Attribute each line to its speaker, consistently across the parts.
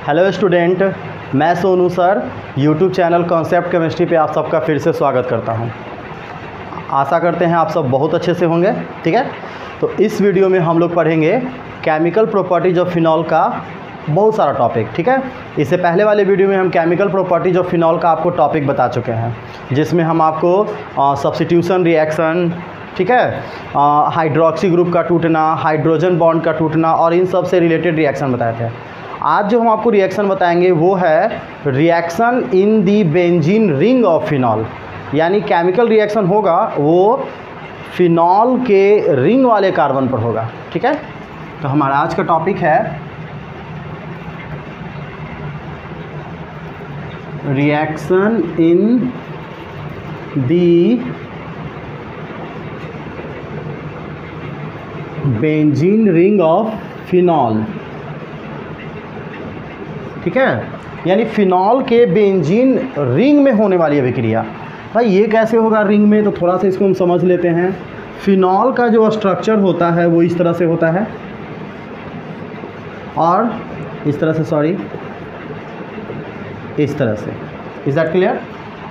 Speaker 1: Hello student, मैं Sonu sir YouTube channel concept chemistry पे आप सबका फिर से स्वागत करता हूं। आशा करते हैं आप सब बहुत अच्छे से होंगे। ठीक है, तो इस वीडियो में हम लोग पढ़ेंगे केमिकल प्रॉपर्टीज ऑफ फिनॉल का बहुत सारा टॉपिक। ठीक है, इससे पहले वाले वीडियो में हम केमिकल प्रॉपर्टीज ऑफ फिनॉल का आपको टॉपिक बता चुके हैं, जिसमें हम आपको सब्स्टिट्यूशन रिएक्शन, ठीक है, हाइड्रोक्सी ग्रुप का टूटना, हाइड्रोजन बॉन्ड का टूटना और इन सब से रिलेटेड रिएक्शन बताए थे। आज जो हम आपको रिएक्शन बताएंगे वो है reaction in the benzene ring of phenol, यानी केमिकल रिएक्शन होगा वो फिनॉल के रिंग वाले कार्बन पर होगा। ठीक है, तो हमारा आज का टॉपिक है reaction in the benzene ring of phenol. ठीक है, यानी फिनॉल के बेंजीन रिंग में होने वाली अभिक्रिया। भाई ये कैसे होगा रिंग में, तो थोड़ा सा इसको हम समझ लेते हैं। फिनॉल का जो स्ट्रक्चर होता है वो इस तरह से होता है और इस तरह से, सॉरी इस तरह से। Is that clear?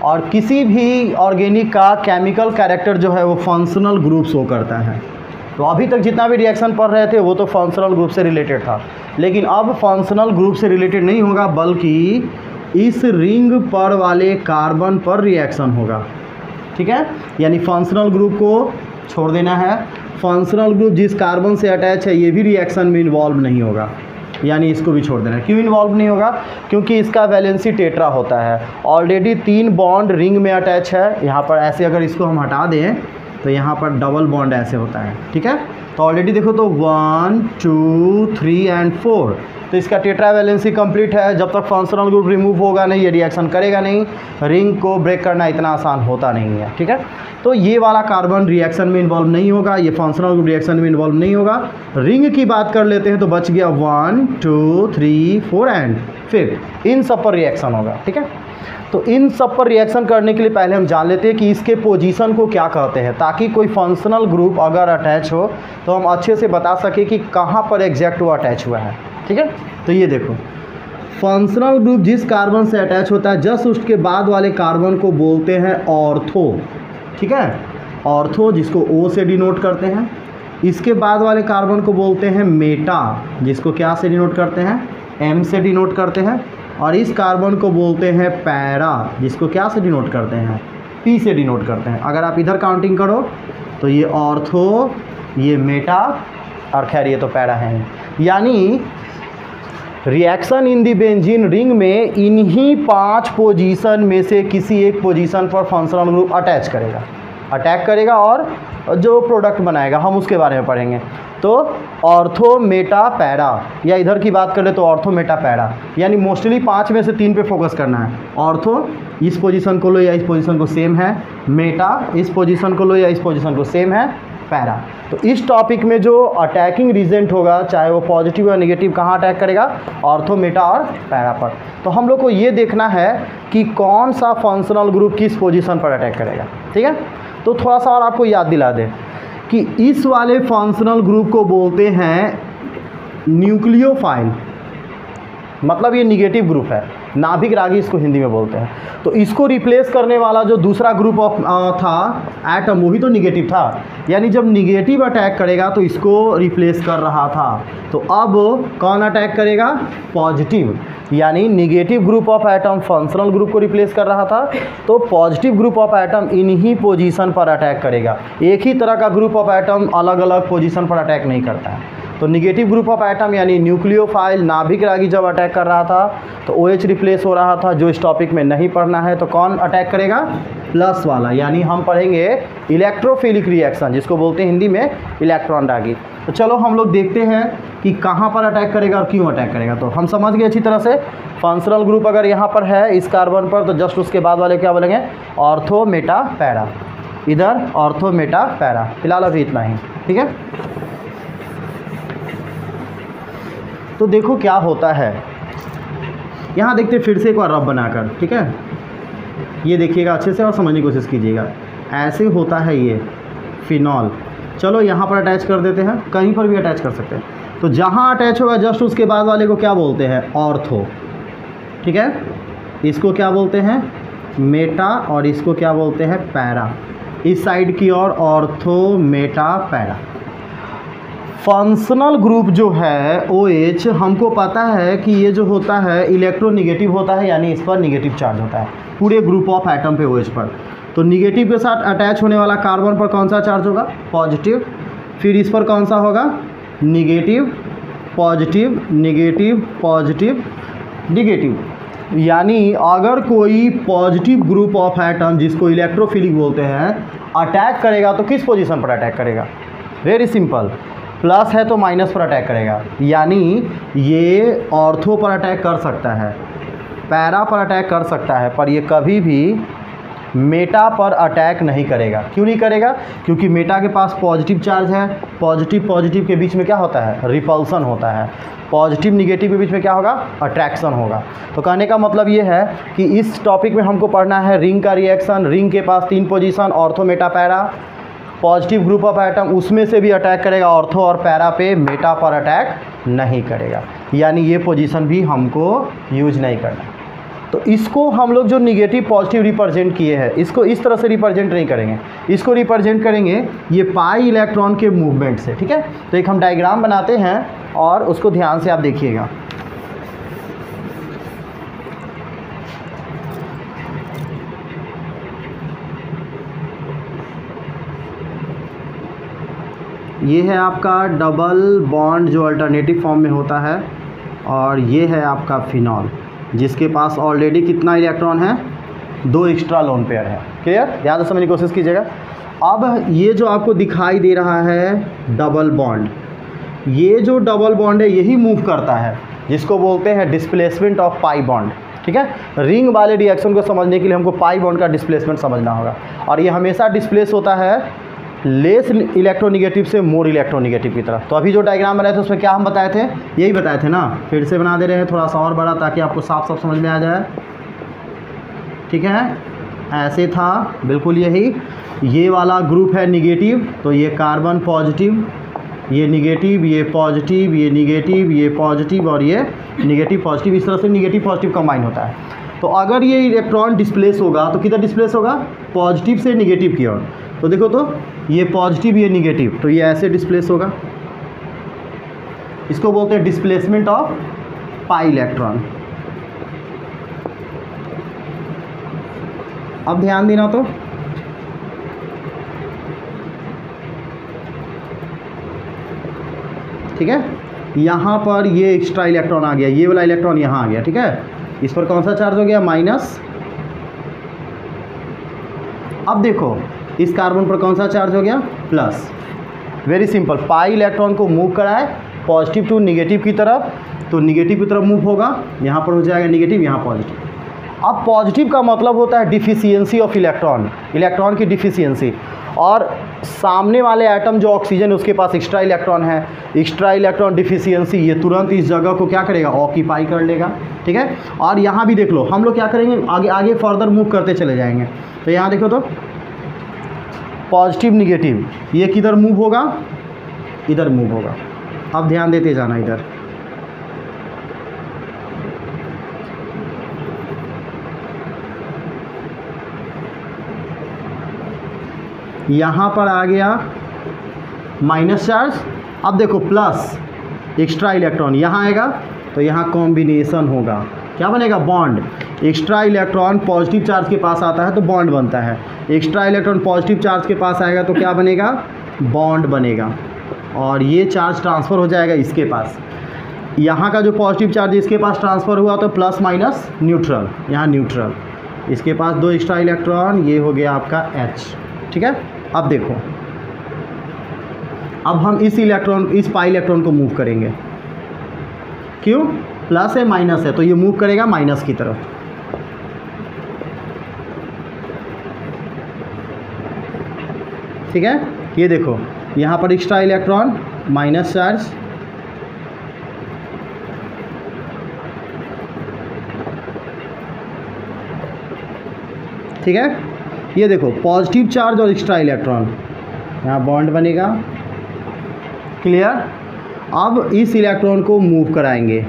Speaker 1: और किसी भी ऑर्गेनिक का केमिकल कैरेक्टर जो है वो फंक्शनल ग्रुप शो करता है। तो अभी तक जितना भी रिएक्शन पढ़ रहे थे वो तो फंक्शनल ग्रुप से रिलेटेड था, लेकिन अब फंक्शनल ग्रुप से रिलेटेड नहीं होगा, बल्कि इस रिंग पर वाले कार्बन पर रिएक्शन होगा। ठीक है, यानी फंक्शनल ग्रुप को छोड़ देना है। फंक्शनल ग्रुप जिस कार्बन से अटैच है ये भी रिएक्शन में इन्वॉल्व नहीं होगा, यानी इसको भी छोड़ देना है। क्यों इन्वॉल्व नहीं होगा? क्योंकि इसका वैलेंसी टेट्रा होता है। ऑलरेडी 3 बॉन्ड रिंग में अटैच है। यहाँ पर ऐसे अगर इसको हम हटा दें तो यहाँ पर डबल बॉन्ड ऐसे होता है। ठीक है, तो ऑलरेडी देखो तो 1 2 3 एंड 4, तो इसका टेट्रा वैलेंसी कंप्लीट है। जब तक फंक्शनल ग्रुप रिमूव होगा नहीं ये रिएक्शन करेगा नहीं। रिंग को ब्रेक करना इतना आसान होता नहीं है। ठीक है, तो ये वाला कार्बन रिएक्शन में इन्वॉल्व नहीं होगा, ये फंक्शनल ग्रुप रिएक्शन में इन्वॉल्व नहीं होगा। रिंग की बात कर लेते हैं तो बच गया 1 2 3 4 एंड 5, इन सब पर रिएक्शन होगा। ठीक है, तो इन सब पर रिएक्शन करने के लिए पहले हम जान लेते हैं कि इसके पोजीशन को क्या कहते हैं, ताकि कोई फंक्शनल ग्रुप अगर अटैच हो तो हम अच्छे से बता सके कि कहाँ पर एग्जैक्ट वो अटैच हुआ है। ठीक है, तो ये देखो फंक्शनल ग्रुप जिस कार्बन से अटैच होता है जस्ट उसके बाद वाले कार्बन को बोलते हैं ऑर्थो। ठीक है, ऑर्थो जिसको O से डिनोट करते हैं। इसके बाद वाले कार्बन को बोलते हैं मेटा, जिसको क्या से डिनोट करते हैं? M से डिनोट करते हैं। और इस कार्बन को बोलते हैं पैरा, जिसको क्या से डिनोट करते हैं? P से डिनोट करते हैं। अगर आप इधर काउंटिंग करो तो ये ऑर्थो, ये मेटा और खैर ये तो पैरा है। यानी reaction in the benzene ring में इन्हीं 5 पोजीशन में से किसी एक पोजीशन पर फंक्शनल ग्रुप अटैक करेगा और जो प्रोडक्ट बनाएगा हम उसके बारे में पढ़ेंगे। तो ऑर्थो मेटा पैरा, या इधर की बात करें तो ऑर्थो मेटा पैरा, यानी मोस्टली 5 में से 3 पे फोकस करना है। ऑर्थो इस पोजीशन को लो या इस पोजीशन को सेम है, मेटा इस पोजीशन को लो या इस पोजीशन को सेम है, पैरा। तो इस टॉपिक में जो अटैकिंग रीजेंट होगा चाहे वो पॉजिटिव या नेगेटिव, कहाँ अटैक करेगा? ऑर्थो मेटा और पैरा पर। तो हम लोग को ये देखना है कि कौन सा फंक्शनल ग्रुप किस पोजीशन पर अटैक करेगा। ठीक है, तो थोड़ा सा और आपको याद दिला दें कि इस वाले फंक्शनल ग्रुप को बोलते हैं न्यूक्लियोफाइल, मतलब ये निगेटिव ग्रुप है, नाभिक रागी इसको हिंदी में बोलते हैं। तो इसको रिप्लेस करने वाला जो दूसरा ग्रुप ऑफ था एटम, वो भी तो निगेटिव था, यानी जब निगेटिव अटैक करेगा तो इसको रिप्लेस कर रहा था। तो अब कौन अटैक करेगा? पॉजिटिव, यानी negative group of atom functional group को रिप्लेस कर रहा था, तो पॉजिटिव ग्रुप ऑफ एटम इन्हीं पोजीशन पर अटैक करेगा। एक ही तरह का ग्रुप ऑफ एटम अलग अलग पोजीशन पर अटैक नहीं करता है। तो निगेटिव ग्रुप ऑफ एटम यानी न्यूक्लियोफाइल नाभिक रागी जब अटैक कर रहा था तो OH रिप्लेस हो रहा था, जो इस टॉपिक में नहीं पढ़ना है। तो कौन अटैक करेगा? प्लस वाला, यानी हम पढ़ेंगे इलेक्ट्रोफिलिक रिएक्शन, जिसको बोलते हैं हिंदी में इलेक्ट्रॉन रागी। तो चलो हम लोग देखते हैं कि कहाँ पर अटैक करेगा और क्यों अटैक करेगा। तो हम समझ गए अच्छी तरह से, फंक्शनल ग्रुप अगर यहाँ पर है इस कार्बन पर तो जस्ट उसके बाद वाले क्या बोलेंगे? Ortho meta para. इधर ऑर्थो मेटा पैरा, फिलहाल अभी इतना ही। ठीक है, तो देखो क्या होता है, यहाँ देखते फिर से एक बार रफ बनाकर। ठीक है, ये देखिएगा अच्छे से और समझने की कोशिश कीजिएगा। ऐसे होता है ये फिनॉल। चलो यहाँ पर अटैच कर देते हैं, कहीं पर भी अटैच कर सकते हैं। तो जहाँ अटैच होगा जस्ट उसके बाद वाले को क्या बोलते हैं? ऑर्थो। ठीक है, इसको क्या बोलते हैं मेटा और इसको क्या बोलते हैं पैरा। इस साइड की ओर ortho meta para. Functional group जो है OH हमको पता है कि ये जो होता है इलेक्ट्रोनेगेटिव होता है, यानी इस पर निगेटिव चार्ज होता है पूरे ग्रुप ऑफ एटम पे OH पर। तो निगेटिव के साथ अटैच होने वाला कार्बन पर कौन सा चार्ज होगा पॉजिटिव, फिर इस पर कौन सा होगा negative positive negative positive negative. यानी अगर कोई पॉजिटिव ग्रुप ऑफ एटम जिसको इलेक्ट्रोफिलिक बोलते हैं अटैक करेगा तो किस पोजीशन पर अटैक करेगा, वेरी सिंपल, प्लस है तो माइनस पर अटैक करेगा। यानी ये ऑर्थो पर अटैक कर सकता है, पैरा पर अटैक कर सकता है, पर ये कभी भी मेटा पर अटैक नहीं करेगा। क्यों नहीं करेगा, क्योंकि मेटा के पास पॉजिटिव चार्ज है, पॉजिटिव पॉजिटिव के बीच में क्या होता है रिपल्सन होता है, पॉजिटिव निगेटिव के बीच में क्या होगा अट्रैक्शन होगा। तो कहने का मतलब ये है कि इस टॉपिक में हमको पढ़ना है रिंग का रिएक्शन। रिंग के पास 3 position ortho meta para, positive group of atom उसमें से भी अटैक करेगा ऑर्थो और पैरा पे, मेटा पर अटैक नहीं करेगा। यानी ये पोजीशन भी हमको यूज नहीं करना। तो इसको हम लोग जो निगेटिव पॉजिटिव रिप्रेजेंट किए हैं इसको इस तरह से रिप्रेजेंट नहीं करेंगे, इसको रिप्रेजेंट करेंगे ये पाई इलेक्ट्रॉन के मूवमेंट से। ठीक है, तो एक हम डायग्राम बनाते हैं और उसको ध्यान से आप देखिएगा। ये है आपका डबल बॉन्ड जो अल्टरनेटिव फॉर्म में होता है, और ये है आपका फिनॉल जिसके पास ऑलरेडी कितना इलेक्ट्रॉन है 2 एक्स्ट्रा लोन पेयर है। क्लियर, ध्यान से समझने की कोशिश कीजिएगा। अब ये जो आपको दिखाई दे रहा है डबल बॉन्ड, ये जो डबल बॉन्ड है यही मूव करता है जिसको बोलते हैं डिस्प्लेसमेंट ऑफ पाई बॉन्ड। ठीक है, रिंग वाले रिएक्शन को समझने के लिए हमको पाई बॉन्ड का डिस्प्लेसमेंट समझना होगा, और ये हमेशा डिस्प्लेस होता है लेस इलेक्ट्रोनिगेटिव से मोर इलेक्ट्रोनिगेटिव की तरफ। तो अभी जो डायग्राम बनाए थे उसमें क्या हम बताए थे, यही बताए थे ना, फिर से बना दे रहे हैं थोड़ा सा और बड़ा ताकि आपको साफ साफ समझ में आ जाए। ठीक है, ऐसे था बिल्कुल यही। ये वाला ग्रुप है निगेटिव, तो ये कार्बन पॉजिटिव, ये निगेटिव, ये पॉजिटिव, ये निगेटिव, ये पॉजिटिव और ये निगेटिव पॉजिटिव। इस तरह से निगेटिव पॉजिटिव कंबाइन होता है। तो अगर ये इलेक्ट्रॉन डिस्प्लेस होगा तो किधर डिस्प्लेस होगा पॉजिटिव से निगेटिव की ओर। तो देखो, तो ये पॉजिटिव ये निगेटिव, तो ये ऐसे डिस्प्लेस होगा। इसको बोलते हैं डिस्प्लेसमेंट ऑफ पाई इलेक्ट्रॉन। अब ध्यान देना, तो ठीक है, यहाँ पर ये एक्स्ट्रा इलेक्ट्रॉन आ गया, ये वाला इलेक्ट्रॉन यहाँ आ गया। ठीक है, इस पर कौन सा चार्ज हो गया माइनस। अब देखो इस कार्बन पर कौन सा चार्ज हो गया plus. Very simple, pi electron को मूव कराए पॉजिटिव टू निगेटिव की तरफ, तो निगेटिव की तरफ मूव होगा, यहाँ पर हो जाएगा निगेटिव, यहाँ पॉजिटिव। अब पॉजिटिव का मतलब होता है डिफिशियंसी ऑफ इलेक्ट्रॉन, इलेक्ट्रॉन की डिफिशियंसी। और सामने वाले एटम जो ऑक्सीजन है उसके पास एक्स्ट्रा इलेक्ट्रॉन है, एक्स्ट्रा इलेक्ट्रॉन डिफिशियंसी, ये तुरंत इस जगह को क्या करेगा ऑक्यूपाई कर लेगा। ठीक है, और यहाँ भी देख लो, हम लोग क्या करेंगे आगे आगे फर्दर मूव करते चले जाएंगे। तो यहाँ देखो, तो पॉजिटिव निगेटिव ये किधर मूव होगा, इधर मूव होगा। अब ध्यान देते जाना इधर। यहाँ पर आ गया माइनस चार्ज। अब देखो प्लस एक्स्ट्रा इलेक्ट्रॉन यहाँ आएगा, तो यहाँ कॉम्बिनेशन होगा, क्या बनेगा bond. Extra electron positive charge के पास आता है तो बॉन्ड बनता है, एक्स्ट्रा इलेक्ट्रॉन पॉजिटिव चार्ज के पास आएगा तो क्या बनेगा बॉन्ड बनेगा, और ये चार्ज ट्रांसफ़र हो जाएगा इसके पास। यहाँ का जो पॉजिटिव चार्ज इसके पास ट्रांसफ़र हुआ तो प्लस माइनस न्यूट्रल, यहाँ न्यूट्रल, इसके पास 2 एक्स्ट्रा इलेक्ट्रॉन, ये हो गया आपका H। ठीक है, अब देखो, अब हम इस इलेक्ट्रॉन इस पाई इलेक्ट्रॉन को मूव करेंगे। क्यों, प्लस है माइनस है, तो ये मूव करेगा माइनस की तरफ। ठीक है, ये देखो यहाँ पर एक्स्ट्रा इलेक्ट्रॉन माइनस चार्ज, ठीक है, ये देखो पॉजिटिव चार्ज और एक्स्ट्रा इलेक्ट्रॉन, यहाँ बॉन्ड बनेगा। क्लियर, अब इस इलेक्ट्रॉन को मूव कराएंगे,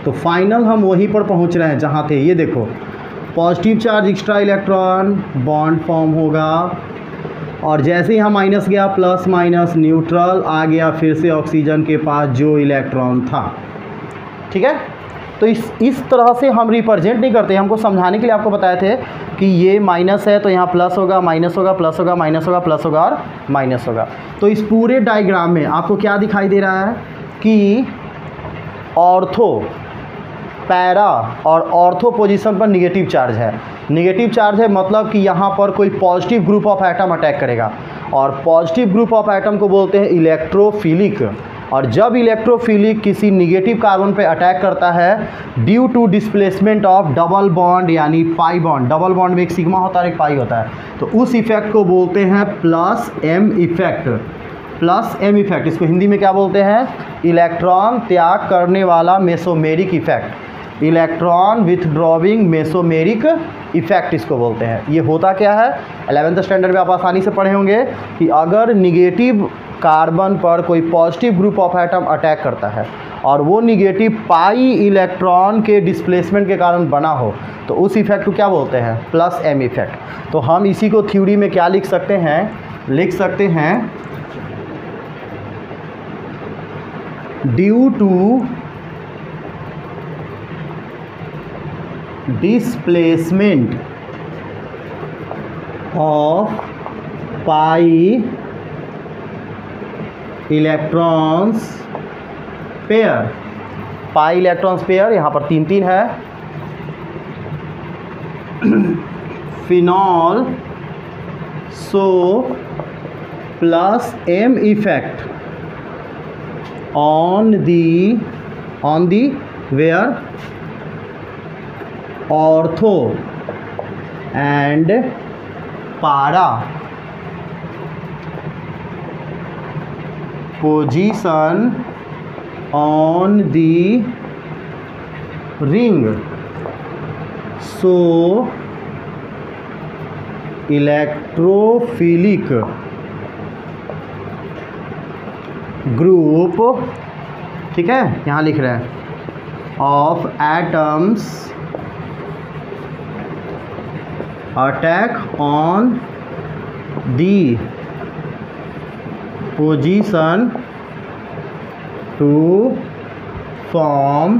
Speaker 1: तो फाइनल हम वहीं पर पहुंच रहे हैं जहाँ थे। ये देखो, positive charge extra electron bond form होगा, और जैसे ही हम माइनस गया प्लस माइनस न्यूट्रल आ गया फिर से ऑक्सीजन के पास जो इलेक्ट्रॉन था। ठीक है, तो इस तरह से हम रिप्रेजेंट नहीं करते। हमको समझाने के लिए आपको बताए थे कि ये माइनस है तो यहाँ प्लस होगा, माइनस होगा, प्लस होगा, माइनस होगा, प्लस होगा और माइनस होगा। तो इस पूरे डायग्राम में आपको क्या दिखाई दे रहा है कि ऑर्थो, पैरा और ऑर्थो पोजीशन पर निगेटिव चार्ज है। निगेटिव चार्ज है मतलब कि यहाँ पर कोई positive group of atom attack करेगा, और पॉजिटिव ग्रुप ऑफ एटम को बोलते हैं इलेक्ट्रोफिलिक। और जब इलेक्ट्रोफिलिक किसी निगेटिव कार्बन पे अटैक करता है due to displacement of double bond यानी पाई बॉन्ड, डबल बॉन्ड में एक सिग्मा होता है और एक पाई होता है, तो उस इफेक्ट को बोलते हैं plus M effect. Plus M effect, इसको हिंदी में क्या बोलते हैं? इलेक्ट्रॉन त्याग करने वाला mesomeric effect, electron withdrawing mesomeric effect इसको बोलते हैं। ये होता क्या है, 11th स्टैंडर्ड में आप आसानी से पढ़े होंगे कि अगर निगेटिव कार्बन पर कोई positive group of atom attack करता है और वो निगेटिव पाई इलेक्ट्रॉन के डिस्प्लेसमेंट के कारण बना हो तो उस इफेक्ट को क्या बोलते हैं? Plus M effect. तो हम इसी को थ्योरी में क्या लिख सकते हैं? लिख सकते हैं due to displacement of pi electrons pair, pi electrons pair यहाँ पर 3 है, phenol so plus M effect on the where ortho and para position on the ring, so electrophilic group, ठीक है, यहाँ लिख रहे हैं of atoms attack on the position to form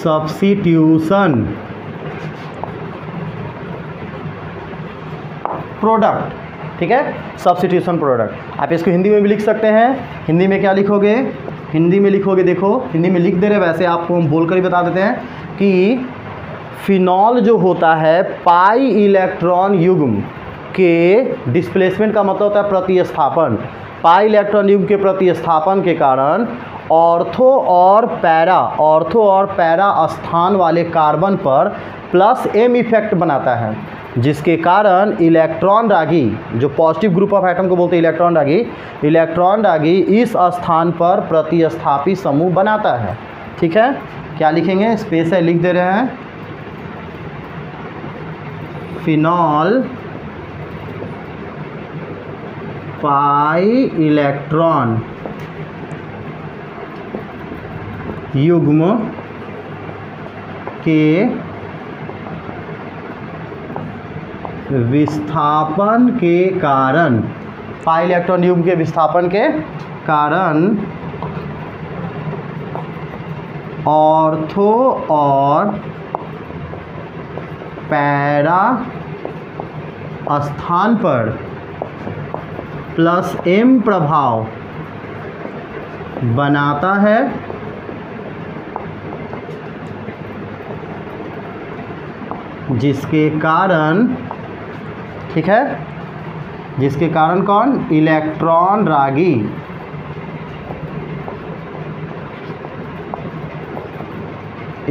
Speaker 1: substitution product. ठीक है, सब्स्टिट्यूशन प्रोडक्ट। आप इसको हिंदी में भी लिख सकते हैं। हिंदी में क्या लिखोगे? हिंदी में लिखोगे, देखो हिंदी में लिख दे रहे, वैसे आपको हम बोल कर ही बता देते हैं कि फिनॉल जो होता है पाई इलेक्ट्रॉन युग्म के डिस्प्लेसमेंट का मतलब होता है प्रतिस्थापन। पाई इलेक्ट्रॉन युग्म के प्रतिस्थापन के कारण ऑर्थो और पैरा स्थान वाले कार्बन पर प्लस एम इफेक्ट बनाता है, जिसके कारण इलेक्ट्रॉन रागी, जो पॉजिटिव ग्रुप ऑफ एटम को बोलते हैं इलेक्ट्रॉन रागी इस स्थान पर प्रतिस्थापी समूह बनाता है। ठीक है, क्या लिखेंगे? स्पेस है, लिख दे रहे हैं फिनॉल पाई इलेक्ट्रॉन युग्म के विस्थापन के कारण, पाई इलेक्ट्रॉन युग्म के विस्थापन के कारण ऑर्थो और पैरा स्थान पर प्लस एम प्रभाव बनाता है, जिसके कारण, ठीक है, जिसके कारण कौन? इलेक्ट्रॉन रागी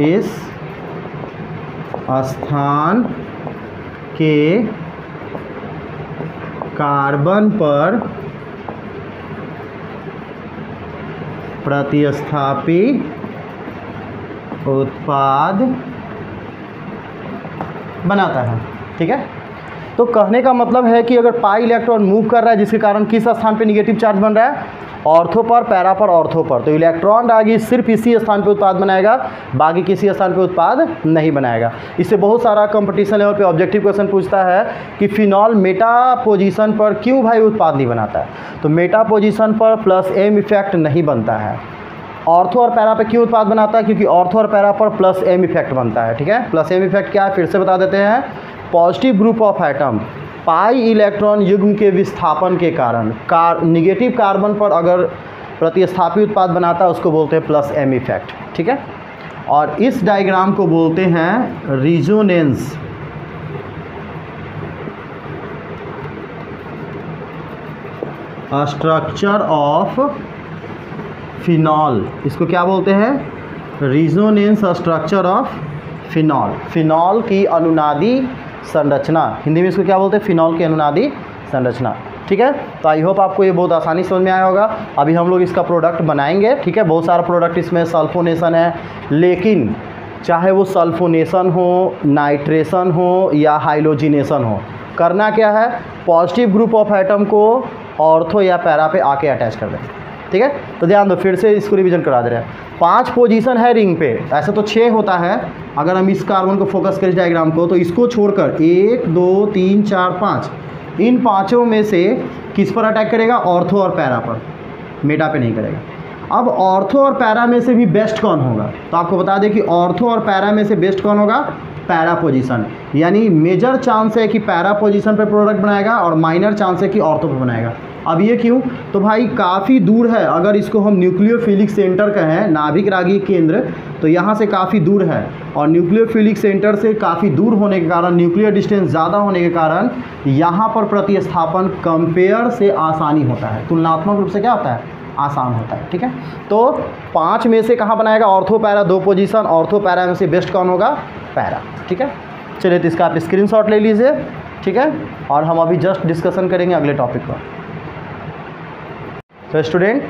Speaker 1: इस स्थान के कार्बन पर प्रतिस्थापी उत्पाद बनाता है। ठीक है, तो कहने का मतलब है कि अगर पाई इलेक्ट्रॉन मूव कर रहा है जिसके कारण किस स्थान पे निगेटिव चार्ज बन रहा है? ऑर्थो पर, पैरा पर, ऑर्थो पर। तो इलेक्ट्रॉन रागी सिर्फ इसी स्थान पे उत्पाद बनाएगा, बाकी किसी स्थान पे उत्पाद नहीं बनाएगा। इससे बहुत सारा कंपटीशन लेवल पे ऑब्जेक्टिव क्वेश्चन पूछता है कि फिनॉल मेटा पोजीशन पर क्यों भाई उत्पाद नहीं बनाता है। तो मेटा पोजीशन पर प्लस एम इफेक्ट नहीं बनता है। ऑर्थो और पैरा पे क्यों उत्पाद बनाता है, क्योंकि ऑर्थो और पैरा पर प्लस एम इफेक्ट बनता है। ठीक है, प्लस एम इफेक्ट क्या है फिर से बता देते हैं। Positive group of atom pi electron युग्म के विस्थापन के कारण निगेटिव कार्बन पर अगर प्रतिस्थापी उत्पाद बनाता है उसको बोलते हैं प्लस एम इफेक्ट। ठीक है, और इस डायग्राम को बोलते हैं रिजोनेंस स्ट्रक्चर ऑफ फिनॉल। इसको क्या बोलते हैं, resonance structure of phenol. Phenol की अनुनादी संरचना, हिंदी में इसको क्या बोलते हैं, फिनॉल की अनुनादी संरचना। ठीक है, तो आई होप आपको ये बहुत आसानी समझ में आया होगा। अभी हम लोग इसका प्रोडक्ट बनाएंगे। ठीक है, बहुत सारा प्रोडक्ट इसमें सल्फोनेशन है, लेकिन चाहे वो सल्फोनेशन हो, नाइट्रेशन हो या हाइलोजिनेशन हो, करना क्या है, पॉजिटिव ग्रुप ऑफ एटम को ऑर्थो या पैरा पे आके अटैच कर दें। ठीक है, तो ध्यान दो, फिर से इसको रिवीजन करा दे रहे हैं। 5 पोजीशन है रिंग पे, ऐसे तो 6 होता है। अगर हम इस कार्बन को फोकस करें डायग्राम को, तो इसको छोड़कर 1 2 3 4 5, इन पाँचों में से किस पर अटैक करेगा, ऑर्थो और पैरा पर, मेटा पे नहीं करेगा। अब ऑर्थो और पैरा में से भी बेस्ट कौन होगा, तो आपको बता दें कि ऑर्थो और पैरा में से बेस्ट कौन होगा, पैरा पोजीशन। यानी मेजर चांस है कि पैरा पोजीशन पे प्रोडक्ट बनाएगा और माइनर चांस है कि ऑर्थो पे बनाएगा। अब ये क्यों, तो भाई काफ़ी दूर है। अगर इसको हम न्यूक्लियोफिलिक सेंटर कहें, नाभिक रागी केंद्र, तो यहाँ से काफ़ी दूर है, और न्यूक्लियोफिलिक सेंटर से काफ़ी दूर होने के कारण, न्यूक्लियर डिस्टेंस ज़्यादा होने के कारण यहाँ पर प्रतिस्थापन कंपेयर से आसानी होता है, तुलनात्मक रूप से क्या होता है, आसान होता है। ठीक है, तो 5 में से कहाँ बनाएगा, ortho para 2 position, ortho para में से बेस्ट कौन होगा, पैरा। ठीक है, चलिए तो इसका आप स्क्रीनशॉट ले लीजिए। ठीक है, और हम अभी जस्ट डिस्कशन करेंगे अगले टॉपिक पर। तो student,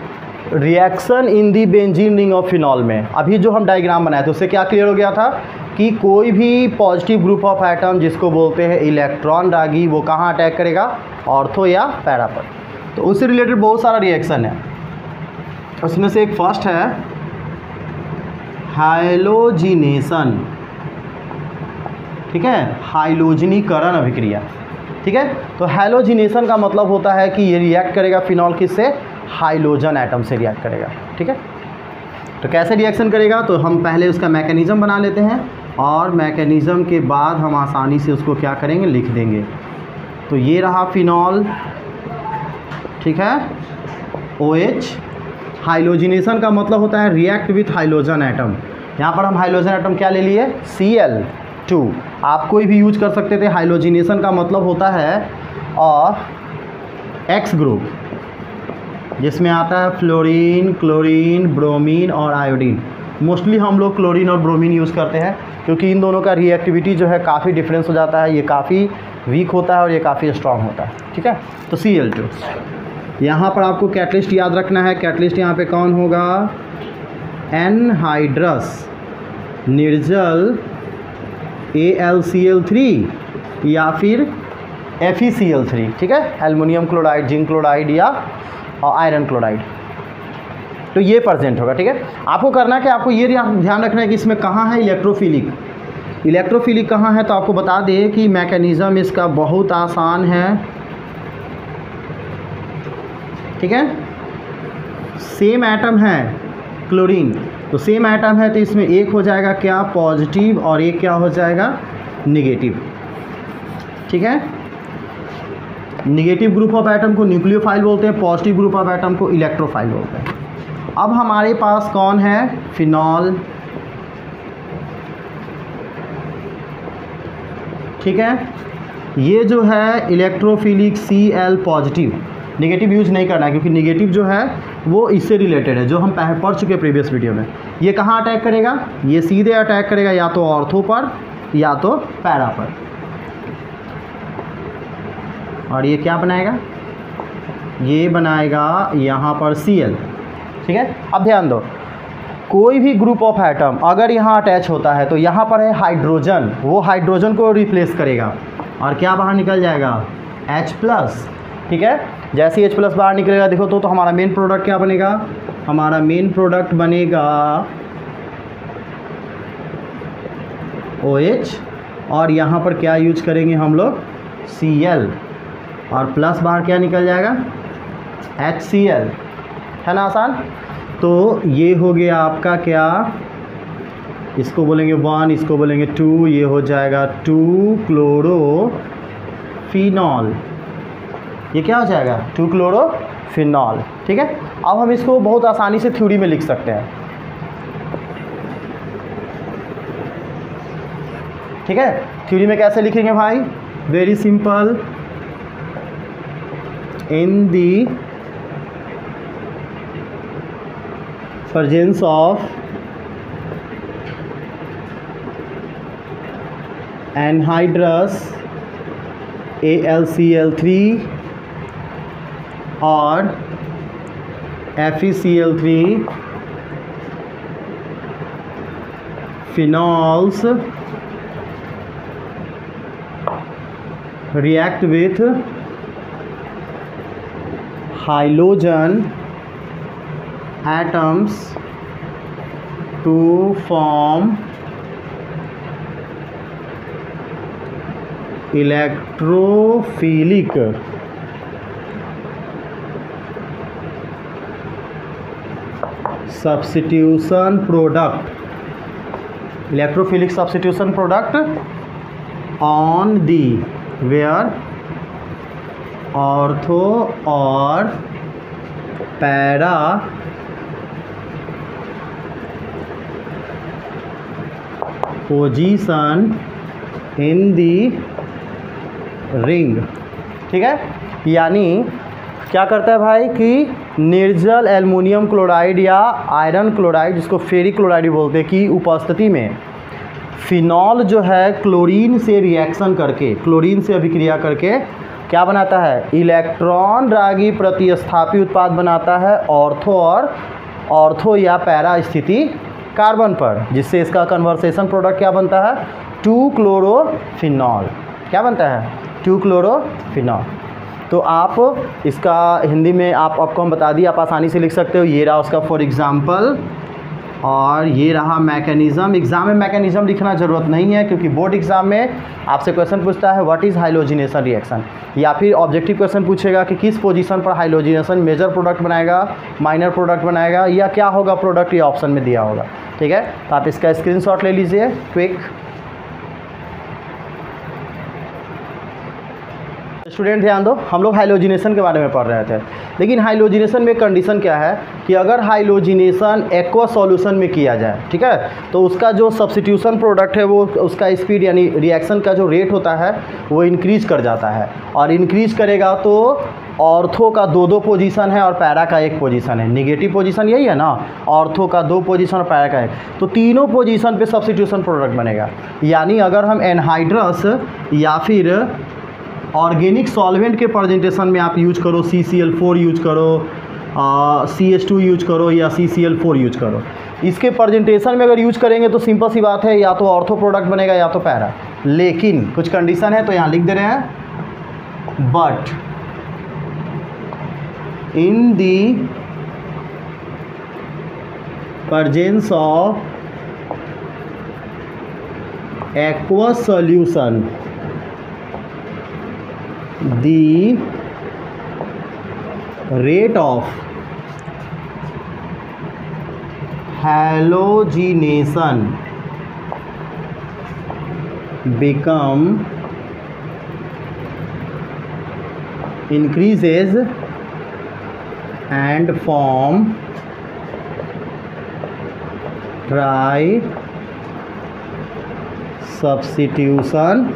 Speaker 1: reaction in the benzene ring of phenol में अभी जो हम डायग्राम बनाए थे उससे क्या क्लियर हो गया था कि कोई भी पॉजिटिव ग्रुप ऑफ एटम जिसको बोलते हैं इलेक्ट्रॉन रागी, वो कहाँ अटैक करेगा, ऑर्थो या पैरा पर। तो उससे रिलेटेड बहुत सारा रिएक्शन है, उसमें से एक फर्स्ट है हाइलोजिनेशन। ठीक है, हाइलोजनीकरण अभिक्रिया। ठीक है, तो हाइलोजिनेशन का मतलब होता है कि ये रिएक्ट करेगा फिनॉल किससे, हाइलोजन एटम से रिएक्ट करेगा। ठीक है, तो कैसे रिएक्शन करेगा, तो हम पहले उसका मैकेनिज़्म बना लेते हैं, और मैकेनिज़्म के बाद हम आसानी से उसको क्या करेंगे, लिख देंगे। तो ये रहा फिनॉल, ठीक है, OH। हाइलोजिनेशन का मतलब होता है रिएक्ट विथ हाइलोजन एटम। यहाँ पर हम हाइलोजन एटम क्या ले लिए, Cl2। आप कोई भी यूज कर सकते थे। हाइलोजिनेशन का मतलब होता है और X ग्रुप, जिसमें आता है फ्लोरीन, क्लोरीन, ब्रोमीन और आयोडीन। मोस्टली हम लोग क्लोरीन और ब्रोमीन यूज़ करते हैं, क्योंकि इन दोनों का रिएक्टिविटी जो है काफ़ी डिफरेंस हो जाता है। ये काफ़ी वीक होता है और ये काफ़ी स्ट्रांग होता है। ठीक है, तो Cl2। यहाँ पर आपको कैटलिस्ट याद रखना है। कैटलिस्ट यहाँ पे कौन होगा, एनहाइड्रस निर्जल AlCl3 या फिर FeCl3। ठीक है, एल्युमिनियम क्लोराइड, जिंक क्लोराइड या आयरन क्लोराइड, तो ये प्रेजेंट होगा। ठीक है, आपको करना क्या, आपको ये ध्यान रखना है कि इसमें कहाँ है इलेक्ट्रोफिलिक। इलेक्ट्रोफिलिक कहाँ है, तो आपको बता दें कि मैकेनिज़्म इसका बहुत आसान है। ठीक है, सेम एटम है क्लोरीन, तो सेम एटम है, तो इसमें एक हो जाएगा क्या, पॉजिटिव, और एक क्या हो जाएगा, निगेटिव। ठीक है, निगेटिव ग्रुप ऑफ एटम को न्यूक्लियोफाइल बोलते हैं, पॉजिटिव ग्रुप ऑफ एटम को इलेक्ट्रोफाइल बोलते हैं। अब हमारे पास कौन है, फिनॉल। ठीक है, ये जो है electrophilic Cl positive, negative use नहीं करना है, क्योंकि नेगेटिव जो है वो इससे रिलेटेड है, जो हम पहले पढ़ चुके प्रीवियस वीडियो में। ये कहाँ अटैक करेगा, ये सीधे अटैक करेगा या तो ऑर्थो पर या तो पैरा पर, और ये क्या बनाएगा, ये बनाएगा यहाँ पर Cl। ठीक है, अब ध्यान दो, कोई भी ग्रुप ऑफ एटम अगर यहाँ अटैच होता है तो यहाँ पर है हाइड्रोजन, वो हाइड्रोजन को रिप्लेस करेगा और क्या बाहर निकल जाएगा, H+। ठीक है, जैसे H प्लस बाहर निकलेगा देखो तो हमारा मेन प्रोडक्ट क्या बनेगा, हमारा मेन प्रोडक्ट बनेगा OH, और यहाँ पर क्या यूज करेंगे हम लोग, Cl, और प्लस बाहर क्या निकल जाएगा, HCl, है ना आसान। तो ये हो गया आपका क्या, इसको बोलेंगे 1, इसको बोलेंगे 2, ये हो जाएगा 2-क्लोरोफिनॉल, ये क्या हो जाएगा 2-क्लोरोफिनॉल। ठीक है, अब हम इसको बहुत आसानी से थ्योरी में लिख सकते हैं। ठीक है, थ्योरी में कैसे लिखेंगे भाई, very simple, in the presence of anhydrous AlCl3 और FeCl3 phenols react with halogen atoms to form electrophilic substitution product, electrophilic substitution product on the where ortho और para position in the ring. ठीक है, यानी क्या करता है भाई कि निर्जल एल्युमिनियम क्लोराइड या आयरन क्लोराइड, जिसको फेरिक क्लोराइड बोलते हैं, की उपस्थिति में फिनॉल जो है क्लोरीन से रिएक्शन करके, क्लोरीन से अभिक्रिया करके क्या बनाता है, इलेक्ट्रॉन रागी प्रतिस्थापी उत्पाद बनाता है ऑर्थो या पैरा स्थिति कार्बन पर, जिससे इसका कन्वर्सेशन प्रोडक्ट क्या बनता है, 2-क्लोरोफिनॉल। क्या बनता है, 2-क्लोरोफिनॉल। तो आप इसका हिंदी में आपको हम बता दिए, आप आसानी से लिख सकते हो। ये रहा उसका फॉर एग्जांपल, और ये रहा मैकेनिज़्म। एग्ज़ाम में मैकेनिज़्म लिखना ज़रूरत नहीं है, क्योंकि बोर्ड एग्ज़ाम में आपसे क्वेश्चन पूछता है व्हाट इज़ हाइलोजिनेशन रिएक्शन, या फिर ऑब्जेक्टिव क्वेश्चन पूछेगा कि किस पोजीशन पर हाइलोजिनेशन मेजर प्रोडक्ट बनाएगा, माइनर प्रोडक्ट बनाएगा, या क्या होगा प्रोडक्ट, ये ऑप्शन में दिया होगा। ठीक है, तो आप इसका स्क्रीनशॉट ले लीजिए क्विक। स्टूडेंट ध्यान दो, हम लोग हाइलोजिनेशन के बारे में पढ़ रहे थे, लेकिन हाइलोजिनेशन में कंडीशन क्या है कि अगर हाइलोजिनेशन एक्वा सॉल्यूशन में किया जाए, ठीक है, तो उसका जो सब्स्टिट्यूशन प्रोडक्ट है वो उसका स्पीड यानी रिएक्शन का जो रेट होता है वो इंक्रीज कर जाता है, और इंक्रीज करेगा तो ऑर्थो का 2 पोजीशन है और पैरा का 1 पोजीशन है। निगेटिव पोजीशन यही है ना, ऑर्थो का 2 पोजीशन और पैरा का 1, तो तीनों पोजीशन पे सब्स्टिट्यूशन प्रोडक्ट बनेगा। यानी अगर हम एनहाइड्रस या फिर ऑर्गेनिक सॉल्वेंट के प्रेजेंटेशन में आप यूज करो, CCl4 यूज करो, CH2 यूज करो या CCl4 यूज करो, इसके प्रेजेंटेशन में अगर यूज करेंगे तो सिंपल सी बात है, या तो ऑर्थो प्रोडक्ट बनेगा या तो पैरा। लेकिन कुछ कंडीशन है, तो यहाँ लिख दे रहे हैं, but in the presence of aqueous solution the rate of halogenation become increases and form tri substitution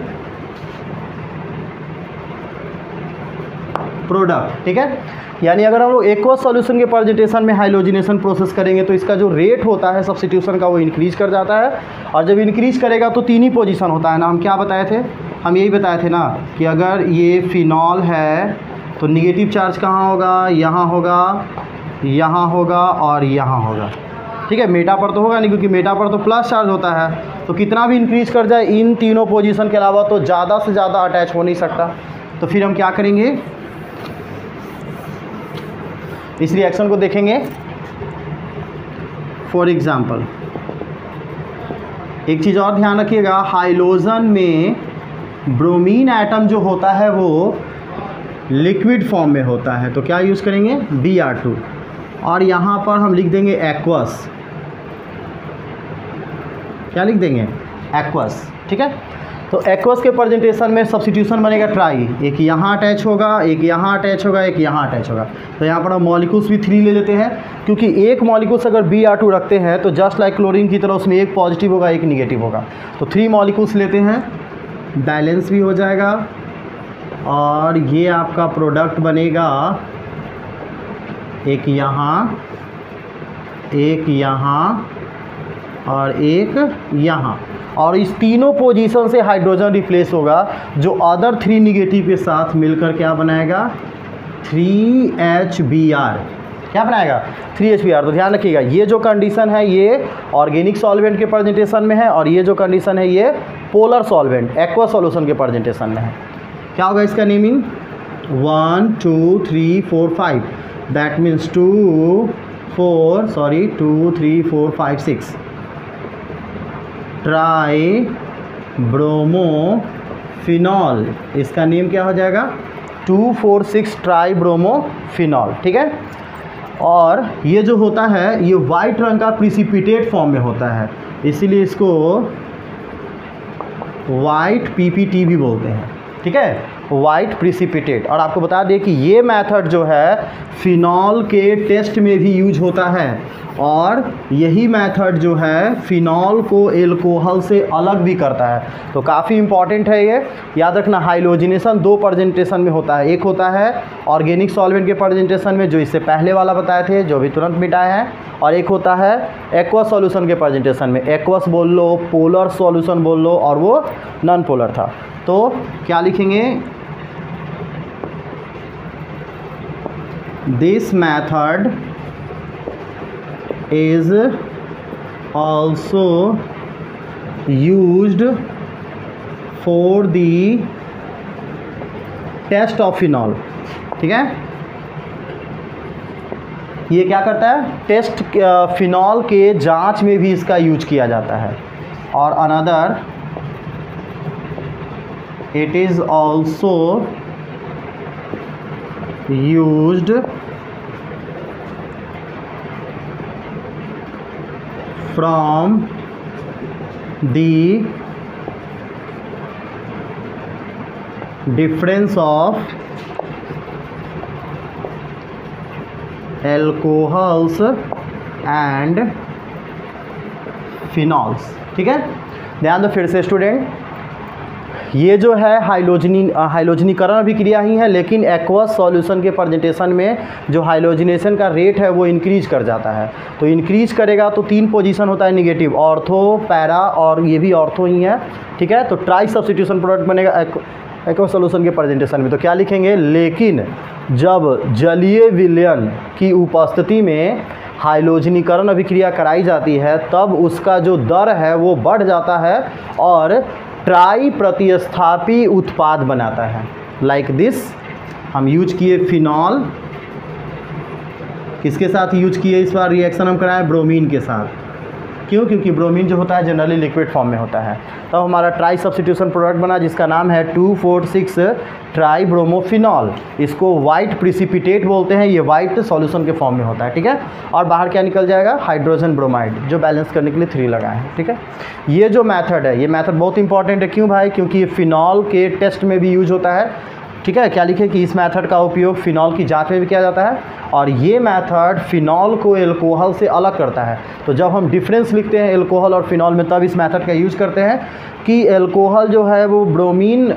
Speaker 1: product. ठीक है, यानी अगर हम लोग एक्वस सॉल्यूशन के प्रेजेंटेशन में हाइलोजिनेशन प्रोसेस करेंगे तो इसका जो रेट होता है सब्स्टिट्यूशन का वो इंक्रीज कर जाता है, और जब इंक्रीज करेगा तो 3 ही पोजीशन होता है ना। हम क्या बताए थे, हम यही बताए थे ना कि अगर ये फिनॉल है तो निगेटिव चार्ज कहाँ होगा, यहाँ होगा, यहाँ होगा और यहाँ होगा। ठीक है, मेटा पर तो होगा नहीं, क्योंकि मेटा पर तो प्लस चार्ज होता है, तो कितना भी इंक्रीज कर जाए इन तीनों पोजीशन के अलावा तो ज़्यादा से ज़्यादा अटैच हो नहीं सकता। तो फिर हम क्या करेंगे, इस रिएक्शन को देखेंगे। फॉर एग्जाम्पल एक चीज़ और ध्यान रखिएगा, हाइड्रोजन में ब्रोमीन एटम जो होता है वो लिक्विड फॉर्म में होता है, तो क्या यूज़ करेंगे Br2, और यहाँ पर हम लिख देंगे एक्वस। क्या लिख देंगे एक्वस, ठीक है। तो एक्वस के प्रेजेंटेशन में सब्स्टिट्यूशन बनेगा ट्राई, एक यहाँ अटैच होगा, एक यहाँ अटैच होगा, एक यहाँ अटैच होगा। तो यहाँ पर हम मॉलिक्यूल्स भी 3 ले लेते हैं, क्योंकि एक मॉलिक्यूल्स अगर Br2 रखते हैं तो जस्ट लाइक क्लोरीन की तरह उसमें एक पॉजिटिव होगा एक निगेटिव होगा। तो 3 मॉलिक्यूल्स लेते हैं, बैलेंस भी हो जाएगा, और ये आपका प्रोडक्ट बनेगा एक यहाँ, एक यहाँ और एक यहाँ, और इस तीनों पोजीशन से हाइड्रोजन रिप्लेस होगा, जो अदर 3 निगेटिव के साथ मिलकर क्या बनाएगा 3HBr। क्या बनाएगा 3HBr। तो ध्यान रखिएगा, ये जो कंडीशन है ये ऑर्गेनिक सॉल्वेंट के प्रेजेंटेशन में है, और ये जो कंडीशन है ये पोलर सॉल्वेंट एक्वा सॉल्यूशन के प्रेजेंटेशन में है। क्या होगा इसका naming 1 2 3 4 5, that means 2 3 4 5 6 try bromophenol. इसका नेम क्या हो जाएगा 2,4,6 ट्राई ब्रोमोफिनॉल, ठीक है। और ये जो होता है ये वाइट रंग का प्रिसिपिटेट फॉर्म में होता है, इसीलिए इसको वाइट PPT भी बोलते हैं, ठीक है, वाइट प्रिसिपिटेट। और आपको बता दें कि ये मेथड जो है फिनॉल के टेस्ट में भी यूज होता है, और यही मेथड जो है फिनॉल को एल्कोहल से अलग भी करता है। तो काफ़ी इंपॉर्टेंट है ये, याद रखना। हाइलोजिनेशन 2 प्रेजेंटेशन में होता है, एक होता है ऑर्गेनिक सॉल्वेंट के प्रेजेंटेशन में जो इससे पहले वाला बताए थे जो भी तुरंत मिटाए हैं, और एक होता है एक्वा सॉल्यूशन के प्रेजेंटेशन में। एक्वस बोल लो, पोलर सॉल्यूशन बोल लो, और वो नॉन पोलर था। तो क्या लिखेंगे this method is also used for the test of phenol, ठीक है। ये क्या करता है टेस्ट फिनॉल के जांच में भी इसका यूज किया जाता है। और another it is also used from the difference of alcohols and phenols, ठीक है। ध्यान दो फिर से स्टूडेंट, ये जो है हाइलोजनीकरण अभिक्रिया ही है, लेकिन एक्वस सॉल्यूशन के प्रेजेंटेशन में जो हाइलोजिनेशन का रेट है वो इंक्रीज कर जाता है। तो इंक्रीज करेगा तो 3 पोजीशन होता है निगेटिव, ऑर्थो, पैरा, और ये भी ऑर्थो ही है, ठीक है। तो ट्राई सब्स्टिट्यूशन प्रोडक्ट बनेगा एक्वस सॉल्यूशन के प्रेजेंटेशन में। तो क्या लिखेंगे, लेकिन जब जलीय विलयन की उपस्थिति में हाइलोजनीकरण अभिक्रिया कराई जाती है तब उसका जो दर है वो बढ़ जाता है और ट्राई प्रतिस्थापी उत्पाद बनाता है। लाइक दिस हम यूज किए फिनॉल, किसके साथ यूज किए इस बार रिएक्शन हम कराएं ब्रोमीन के साथ। क्यों? क्योंकि ब्रोमीन जो होता है जनरली लिक्विड फॉर्म में होता है। तब हमारा ट्राई सब्स्टिट्यूशन प्रोडक्ट बना जिसका नाम है 2,4,6 ट्राई ब्रोमोफिनॉल। इसको वाइट प्रिसिपिटेट बोलते हैं, ये वाइट सॉल्यूशन के फॉर्म में होता है, ठीक है। और बाहर क्या निकल जाएगा, हाइड्रोजन ब्रोमाइड, जो बैलेंस करने के लिए 3 लगाए हैं, ठीक है। ये जो मेथड है, ये मेथड बहुत इंपॉर्टेंट है। क्यों भाई? क्योंकि ये फिनॉल के टेस्ट में भी यूज होता है, ठीक है। क्या लिखे कि इस मेथड का उपयोग फिनॉल की जांच में भी किया जाता है, और ये मेथड फिनॉल को एल्कोहल से अलग करता है। तो जब हम डिफरेंस लिखते हैं एल्कोहल और फिनॉल में, तब इस मेथड का यूज़ करते हैं कि एल्कोहल जो है वो ब्रोमीन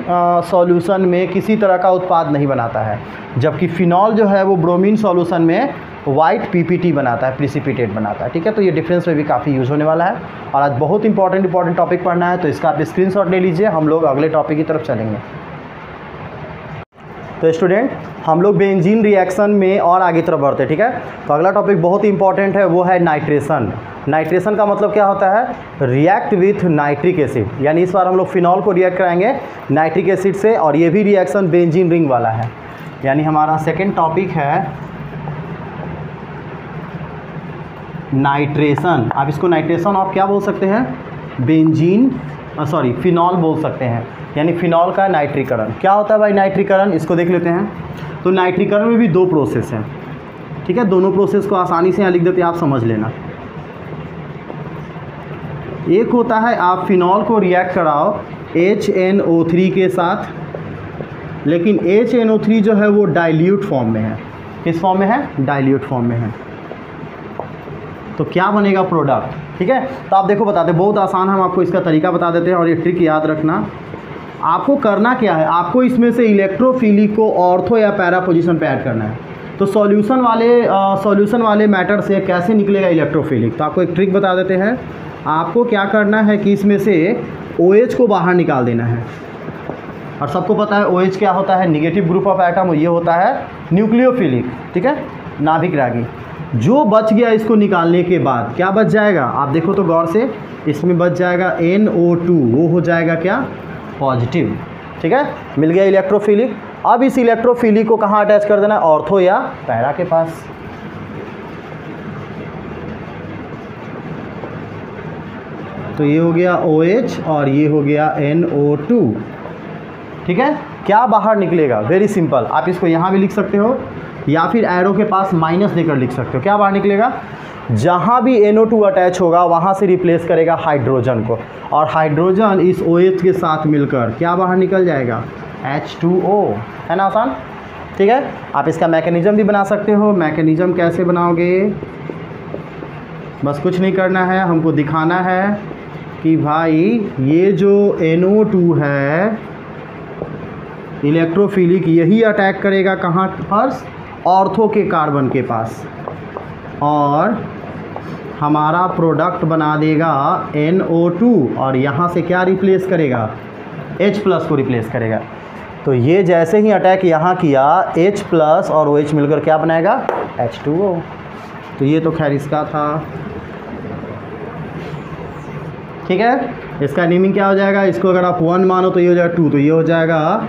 Speaker 1: सॉल्यूशन में किसी तरह का उत्पाद नहीं बनाता है, जबकि फिनॉल जो है वो ब्रोमीन सॉल्यूशन में वाइट पीपीटी बनाता है, प्रिसिपिटेट बनाता है, ठीक है। तो ये डिफरेंस में भी काफ़ी यूज़ होने वाला है। और आज बहुत इंपॉर्टेंट टॉपिक पढ़ना है, तो इसका आप स्क्रीनशॉट ले लीजिए, हम लोग अगले टॉपिक की तरफ चलेंगे। तो स्टूडेंट, हम लोग बेंजीन रिएक्शन में और आगे तरफ बढ़ते हैं, ठीक है। तो अगला टॉपिक बहुत इंपॉर्टेंट है, वो है नाइट्रेशन। नाइट्रेशन का मतलब क्या होता है, रिएक्ट विथ नाइट्रिक एसिड, यानी इस बार हम लोग फिनॉल को रिएक्ट कराएंगे नाइट्रिक एसिड से, और ये भी रिएक्शन बेंजीन रिंग वाला है। यानी हमारा सेकेंड टॉपिक है नाइट्रेशन, आप इसको नाइट्रेशन ऑफ क्या बोल सकते हैं, बेंजीन फिनॉल बोल सकते हैं, यानी फिनॉल का नाइट्रीकरण। क्या होता है भाई नाइट्रीकरण, इसको देख लेते हैं। तो नाइट्रीकरण में भी दो प्रोसेस हैं, ठीक है, दोनों प्रोसेस को आसानी से यहाँ लिख देते हैं, आप समझ लेना। एक होता है आप फिनॉल को रिएक्ट कराओ HNO3 के साथ, लेकिन HNO3 जो है वो डाइल्यूट फॉर्म में है। किस फॉर्म में है, डाइल्यूट फॉर्म में है। तो क्या बनेगा प्रोडक्ट, ठीक है। तो आप देखो बताते, बहुत आसान, हम आपको इसका तरीका बता देते हैं और ये ट्रिक याद रखना। आपको करना क्या है, आपको इसमें से इलेक्ट्रोफिलिक को ऑर्थो या पैरा पोजीशन पे ऐड करना है। तो सॉल्यूशन वाले मैटर से कैसे निकलेगा इलेक्ट्रोफिलिक, तो आपको एक ट्रिक बता देते हैं। आपको क्या करना है कि इसमें से OH को बाहर निकाल देना है, और सबको पता है OH क्या होता है, निगेटिव ग्रुप ऑफ एटम, ये होता है न्यूक्लियोफिलिक, ठीक है, नाभिक रागी। जो बच गया इसको निकालने के बाद क्या बच जाएगा, आप देखो तो गौर से, इसमें बच जाएगा NO2, वो हो जाएगा क्या, पॉजिटिव, ठीक है, मिल गया इलेक्ट्रोफिलिक। अब इस इलेक्ट्रोफिलिक को कहाँ अटैच कर देना है, ऑर्थो या पैरा के पास। तो ये हो गया OH और ये हो गया NO2, ठीक है। क्या बाहर निकलेगा, वेरी सिंपल, आप इसको यहाँ भी लिख सकते हो या फिर एरो के पास माइनस देकर लिख सकते हो। क्या बाहर निकलेगा, जहाँ भी NO2 अटैच होगा वहाँ से रिप्लेस करेगा हाइड्रोजन को, और हाइड्रोजन इस OH के साथ मिलकर क्या बाहर निकल जाएगा, H2O, है ना आसान, ठीक है। आप इसका मैकेनिज्म भी बना सकते हो। मैकेनिज्म कैसे बनाओगे, बस कुछ नहीं करना है, हमको दिखाना है कि भाई ये जो NO2 है इलेक्ट्रोफिलिक, यही अटैक करेगा कहाँ पर, ऑर्थो के कार्बन के पास, और हमारा प्रोडक्ट बना देगा NO2, और यहाँ से क्या रिप्लेस करेगा, H+ को रिप्लेस करेगा। तो ये जैसे ही अटैक यहाँ किया, H+ और OH मिलकर क्या बनाएगा, H2O। तो ये तो खैर इसका था, ठीक है। इसका नेमिंग क्या हो जाएगा, इसको अगर आप 1 मानो तो ये हो जाएगा 2, तो ये हो जाएगा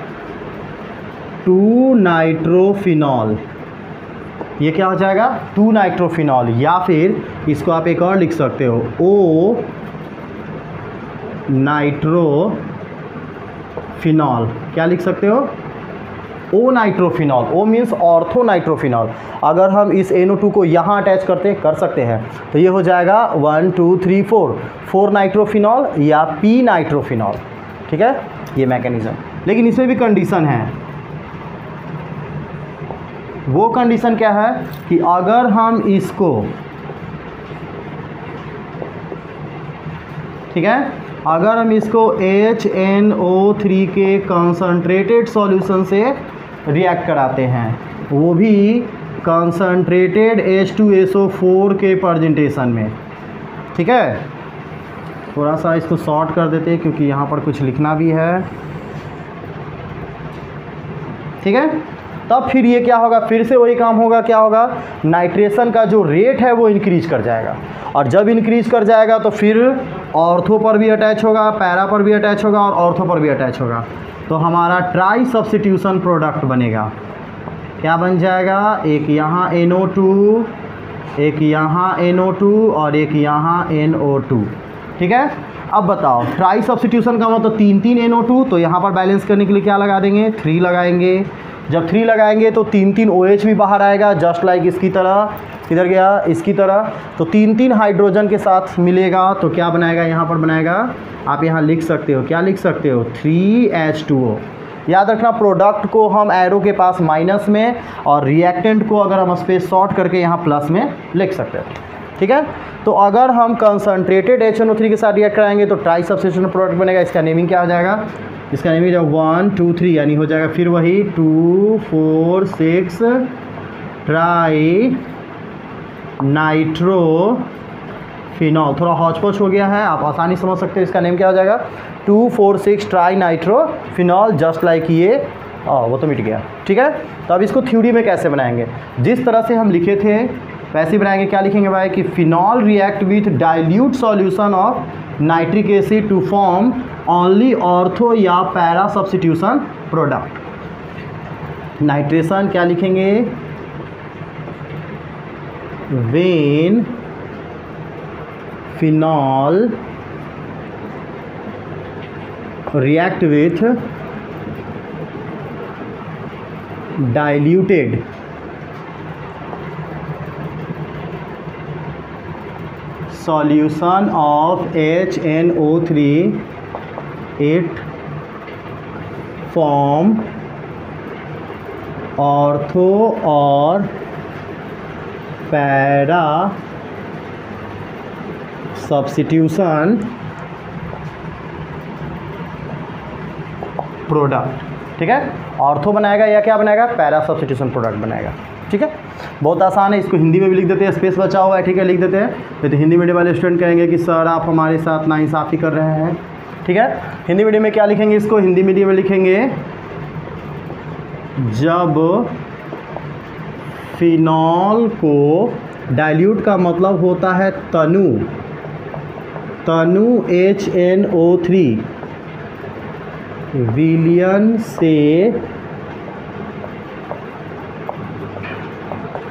Speaker 1: 2 नाइट्रोफिनॉल। ये क्या हो जाएगा, 2 नाइट्रोफिनॉल, या फिर इसको आप एक और लिख सकते हो, O नाइट्रोफिनॉल। क्या लिख सकते हो, O nitrophenol. O means ortho nitrophenol. अगर हम इस NO2 को यहाँ अटैच कर सकते हैं तो ये हो जाएगा 1 2 3 4 नाइट्रोफिनॉल या P नाइट्रोफिनॉल, ठीक है, ये मैकेनिज्म। लेकिन इसमें भी कंडीशन है। वो कंडीशन क्या है कि अगर हम इसको, ठीक है, अगर हम इसको HNO3 के कंसनट्रेटेड सॉल्यूशन से रिएक्ट कराते हैं, वो भी कंसनट्रेटेड H2SO4 के प्रेजेंटेशन में, ठीक है। थोड़ा सा इसको शॉर्ट कर देते हैं क्योंकि यहाँ पर कुछ लिखना भी है, ठीक है। तब फिर ये क्या होगा, फिर से वही काम होगा, क्या होगा, नाइट्रेशन का जो रेट है वो इंक्रीज कर जाएगा, और जब इंक्रीज कर जाएगा तो फिर ऑर्थो पर भी अटैच होगा, पैरा पर भी अटैच होगा और ऑर्थो पर भी अटैच होगा। तो हमारा ट्राई सब्स्टिट्यूशन प्रोडक्ट बनेगा। क्या बन जाएगा, एक यहाँ NO2, एक यहाँ NO2 और एक यहाँ NO2, ठीक है। अब बताओ, ट्राई सब्स्टिट्यूशन का मतलब 3 NO2, तो यहाँ पर बैलेंस करने के लिए क्या लगा देंगे, 3 लगाएंगे। जब 3 लगाएंगे तो 3 OH भी बाहर आएगा, जस्ट लाइक इसकी तरह, किधर गया, इसकी तरह। तो 3 हाइड्रोजन के साथ मिलेगा तो क्या बनाएगा, यहाँ पर बनाएगा, आप यहाँ लिख सकते हो, क्या लिख सकते हो, 3H2O। याद रखना, प्रोडक्ट को हम एरो के पास माइनस में और रिएक्टेंट को अगर हम स्पेस शॉर्ट करके यहाँ प्लस में लिख सकते हैं, ठीक है। तो अगर हम कंसनट्रेटेड HNO3 के साथ रिएक्ट कराएंगे तो ट्राई सब्स्टिट्यूशन प्रोडक्ट बनेगा। इसका नेमिंग क्या हो जाएगा, इसका नेमिंग जब 1 2 3 यानी हो जाएगा फिर वही 2 4 6 ट्राई नाइट्रोफिनॉल। थोड़ा हौच-पौच हो गया है, आप आसानी समझ सकते हो। इसका नेम क्या हो जाएगा, 2 4 6 ट्राई नाइट्रोफिनॉल, जस्ट लाइक ये, वो तो मिट गया, ठीक है। तो अब इसको थ्योरी में कैसे बनाएंगे, जिस तरह से हम लिखे थे वैसे बनाएंगे। क्या लिखेंगे भाई कि phenol react with dilute solution of nitric acid to form only ortho या पैरा सब्स्टिट्यूशन प्रोडक्ट। नाइट्रेशन क्या लिखेंगे, when phenol react with diluted solution of HNO3, it form ortho और पैरा सब्स्टिट्यूशन प्रोडक्ट। ठीक है, ऑर्थो बनाएगा या क्या बनाएगा, पैरा सब्स्टिट्यूशन प्रोडक्ट बनाएगा। ठीक है, बहुत आसान है, इसको हिंदी में भी लिख देते हैं, स्पेस बचा हुआ है। ठीक है, लिख देते हैं। तो हिंदी मीडियम वाले स्टूडेंट कहेंगे कि सर आप हमारे साथ नाइंसाफ़ी कर रहे हैं। ठीक है, हिंदी मीडियम में क्या लिखेंगे, इसको हिंदी मीडियम में लिखेंगे जब फिनॉल को, डाइल्यूट का मतलब होता है तनु HNO3 विलयन से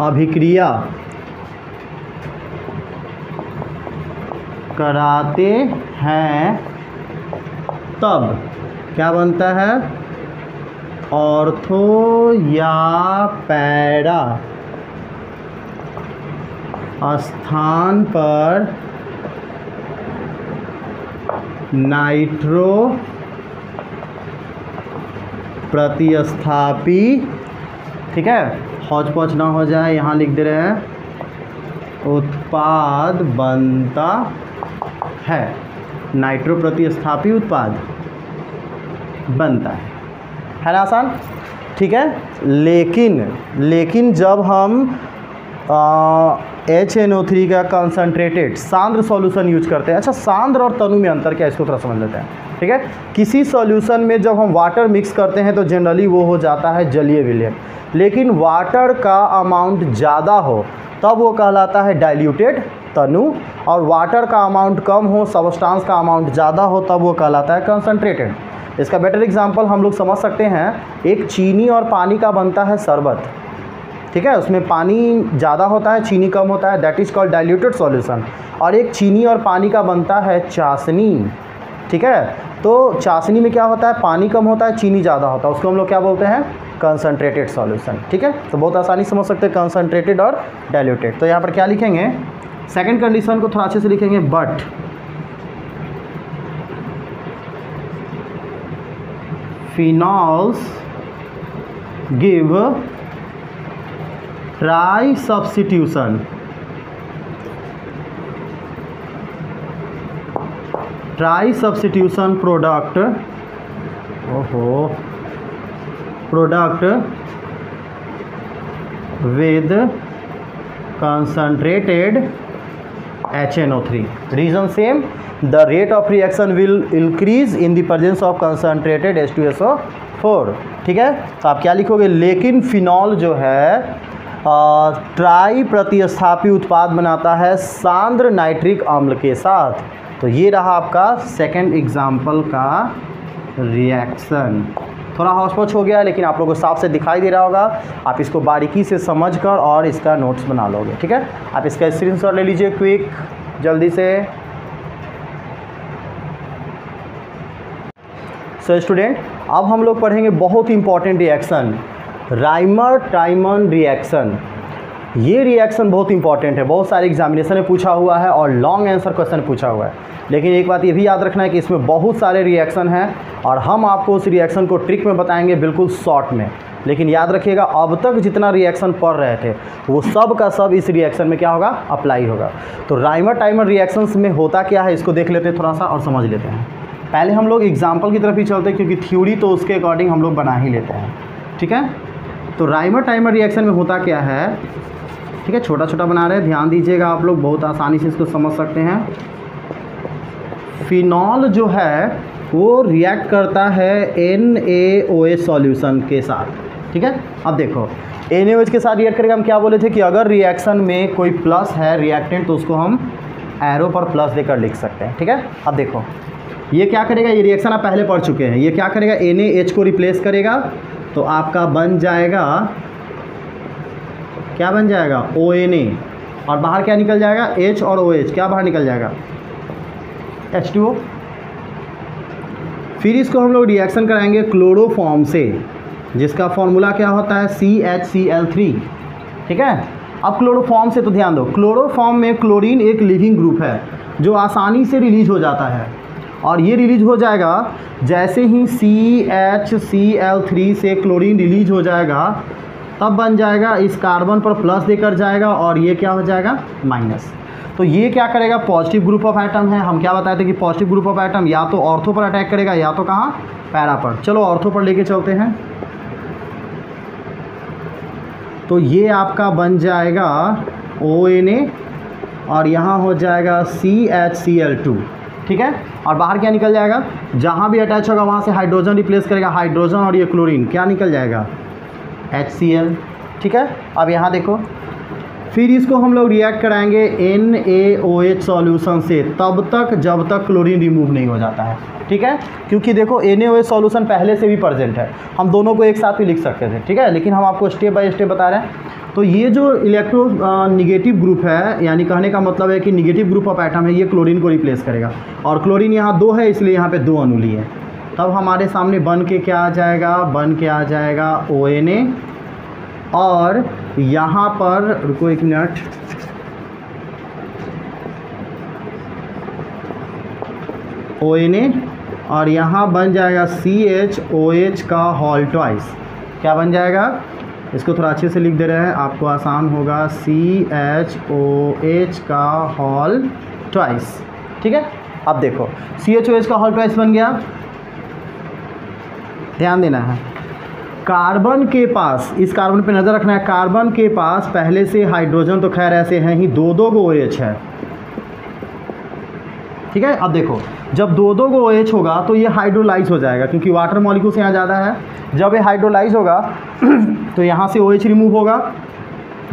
Speaker 1: अभिक्रिया कराते हैं तब क्या बनता है, ऑर्थो या पैरा स्थान पर नाइट्रो प्रतिस्थापी। ठीक है, हौच पौच ना हो जाए, यहाँ लिख दे रहे हैं, उत्पाद बनता है, नाइट्रो प्रतिस्थापी उत्पाद बनता है ना, आसान। ठीक है, लेकिन जब हम HNO3 का कंसंट्रेटेड सांद्र सॉल्यूशन यूज करते हैं। अच्छा, सांद्र और तनु में अंतर क्या है, इसको थोड़ा समझ लेते हैं। ठीक है, किसी सॉल्यूशन में जब हम वाटर मिक्स करते हैं तो जनरली वो हो जाता है जलीय विलयन, लेकिन वाटर का अमाउंट ज़्यादा हो तब वो कहलाता है डाइल्यूटेड तनु, और वाटर का अमाउंट कम हो, सब्सटेंस का अमाउंट ज़्यादा हो, तब वो कहलाता है कंसंट्रेटेड। इसका बेटर एग्जांपल हम लोग समझ सकते हैं, एक चीनी और पानी का बनता है शरबत। ठीक है, उसमें पानी ज़्यादा होता है, चीनी कम होता है, that is called diluted solution. और एक चीनी और पानी का बनता है चाशनी। ठीक है, तो चाशनी में क्या होता है, पानी कम होता है, चीनी ज़्यादा होता है, उसको हम लोग क्या बोलते हैं, कंसंट्रेटेड सॉल्यूशन। ठीक है, तो बहुत आसानी समझ सकते हैं कंसंट्रेटेड और डाइल्यूटेड। तो यहाँ पर क्या लिखेंगे, सेकेंड कंडीशन को थोड़ा अच्छे से लिखेंगे, but phenols give try substitution product with concentrated HNO3. Reason same, the rate of reaction will increase in the presence of concentrated H2SO4. ठीक है, तो आप क्या लिखोगे, लेकिन फिनॉल जो है ट्राई प्रतिस्थापी उत्पाद बनाता है सांद्र नाइट्रिक अम्ल के साथ। तो ये रहा आपका सेकंड एग्जाम्पल का रिएक्शन। थोड़ा हौच-पौच हो गया है, लेकिन आप लोगों को साफ से दिखाई दे रहा होगा। आप इसको बारीकी से समझकर और इसका नोट्स बना लोगे। ठीक है, आप इसका स्क्रीनशॉट ले लीजिए क्विक जल्दी से। सो स्टूडेंट, अब हम लोग पढ़ेंगे बहुत इंपॉर्टेंट रिएक्शन, राइमर-टाइमन रिएक्शन। ये रिएक्शन बहुत इंपॉर्टेंट है, बहुत सारे एग्जामिनेशन में पूछा हुआ है और लॉन्ग आंसर क्वेश्चन पूछा हुआ है। लेकिन एक बात ये भी याद रखना है कि इसमें बहुत सारे रिएक्शन हैं और हम आपको उस रिएक्शन को ट्रिक में बताएंगे बिल्कुल शॉर्ट में। लेकिन याद रखिएगा, अब तक जितना रिएक्शन पढ़ रहे थे वो सब का सब इस रिएक्शन में क्या होगा, अप्लाई होगा। तो राइमर टाइमर रिएक्शंस में होता क्या है, इसको देख लेते हैं थोड़ा सा और समझ लेते हैं। पहले हम लोग एग्जाम्पल की तरफ ही चलते हैं, क्योंकि थ्योरी तो उसके अकॉर्डिंग हम लोग बना ही लेते हैं। ठीक है, तो राइमर टाइमर रिएक्शन में होता क्या है, ठीक है, छोटा छोटा बना रहे हैं, ध्यान दीजिएगा, आप लोग बहुत आसानी से इसको समझ सकते हैं। फिनॉल जो है वो रिएक्ट करता है NaOH सॉल्यूशन के साथ। ठीक है, अब देखो NaOH के साथ रिएक्ट करेगा। हम क्या बोले थे कि अगर रिएक्शन में कोई प्लस है रिएक्टेंट तो उसको हम एरो पर प्लस देकर लिख सकते हैं। ठीक है, अब देखो ये क्या करेगा, ये रिएक्शन आप पहले पढ़ चुके हैं। ये क्या करेगा, NaH को रिप्लेस करेगा, तो आपका बन जाएगा, क्या बन जाएगा, ONA, और बाहर क्या निकल जाएगा, H और OH क्या बाहर निकल जाएगा, H2O। फिर इसको हम लोग रिएक्शन कराएंगे क्लोरोफॉर्म से, जिसका फॉर्मूला क्या होता है CHCl3। ठीक है, अब क्लोरोफॉर्म से तो ध्यान दो, क्लोरोफॉर्म में क्लोरीन एक लिविंग ग्रुप है जो आसानी से रिलीज हो जाता है, और ये रिलीज हो जाएगा जैसे ही CHCl3 से क्लोरीन रिलीज हो जाएगा, तब बन जाएगा इस कार्बन पर प्लस देकर जाएगा और ये क्या हो जाएगा माइनस। तो ये क्या करेगा, पॉजिटिव ग्रुप ऑफ एटम है। हम क्या बताए थे कि पॉजिटिव ग्रुप ऑफ एटम या तो ऑर्थो पर अटैक करेगा या तो कहाँ, पैरा पर। चलो ऑर्थो पर लेके चलते हैं। तो ये आपका बन जाएगा ONA और यहाँ हो जाएगा CHCl2। ठीक है, और बाहर क्या निकल जाएगा, जहाँ भी अटैच होगा वहाँ से हाइड्रोजन रिप्लेस करेगा, हाइड्रोजन और ये क्लोरीन क्या निकल जाएगा HCl। ठीक है, अब यहाँ देखो, फिर इसको हम लोग रिएक्ट कराएंगे NaOH सॉल्यूशन से तब तक जब तक क्लोरीन रिमूव नहीं हो जाता है। ठीक है, क्योंकि देखो NaOH सॉल्यूशन पहले से भी प्रेजेंट है, हम दोनों को एक साथ भी लिख सकते थे। ठीक है, लेकिन हम आपको स्टेप बाय स्टेप बता रहे हैं। तो ये जो इलेक्ट्रो निगेटिव ग्रुप है, यानी कहने का मतलब है कि निगेटिव ग्रुप ऑफ एटम है, ये क्लोरीन को रिप्लेस करेगा, और क्लोरीन यहाँ 2 है इसलिए यहाँ पे 2 अणु लिए हैं। तब हमारे सामने बन के क्या आ जाएगा, बन के आ जाएगा ONA, और यहाँ पर रुको एक मिनट, ONA और यहाँ बन जाएगा CHOH का होल ट्वाइस। क्या बन जाएगा, इसको थोड़ा अच्छे से लिख दे रहे हैं, आपको आसान होगा, CHOH का होल ट्वाइस। ठीक है, अब देखो CHOH का होल ट्वाइस बन गया। ध्यान देना है, कार्बन के पास, इस कार्बन पे नज़र रखना है, कार्बन के पास पहले से हाइड्रोजन तो खैर ऐसे हैं ही, 2-2 गो OH है। ठीक है, अब देखो जब 2-2 गो OH होगा तो ये हाइड्रोलाइज हो जाएगा, क्योंकि वाटर मॉलिक्यूल्स यहाँ ज़्यादा है। जब ये हाइड्रोलाइज होगा तो यहाँ से OH रिमूव होगा,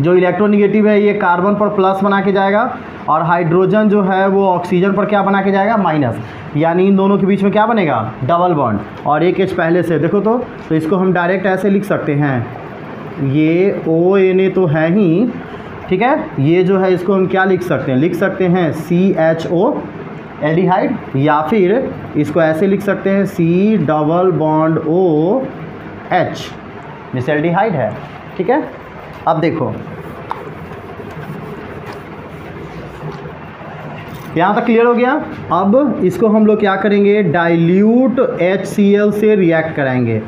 Speaker 1: जो इलेक्ट्रोनिगेटिव है ये कार्बन पर प्लस बना के जाएगा, और हाइड्रोजन जो है वो ऑक्सीजन पर क्या बना के जाएगा माइनस, यानी इन दोनों के बीच में क्या बनेगा डबल बॉन्ड, और एक H पहले से देखो तो इसको हम डायरेक्ट ऐसे लिख सकते हैं, ये ONA तो है ही। ठीक है, ये जो है इसको हम क्या लिख सकते हैं, लिख सकते हैं CHO एल्डिहाइड, या फिर इसको ऐसे लिख सकते हैं C डबल बॉन्ड OH, जैसे एल्डिहाइड है। ठीक है, अब देखो यहाँ तक क्लियर हो गया। अब इसको हम लोग क्या करेंगे, डाइल्यूट HCl से रिएक्ट कराएंगे।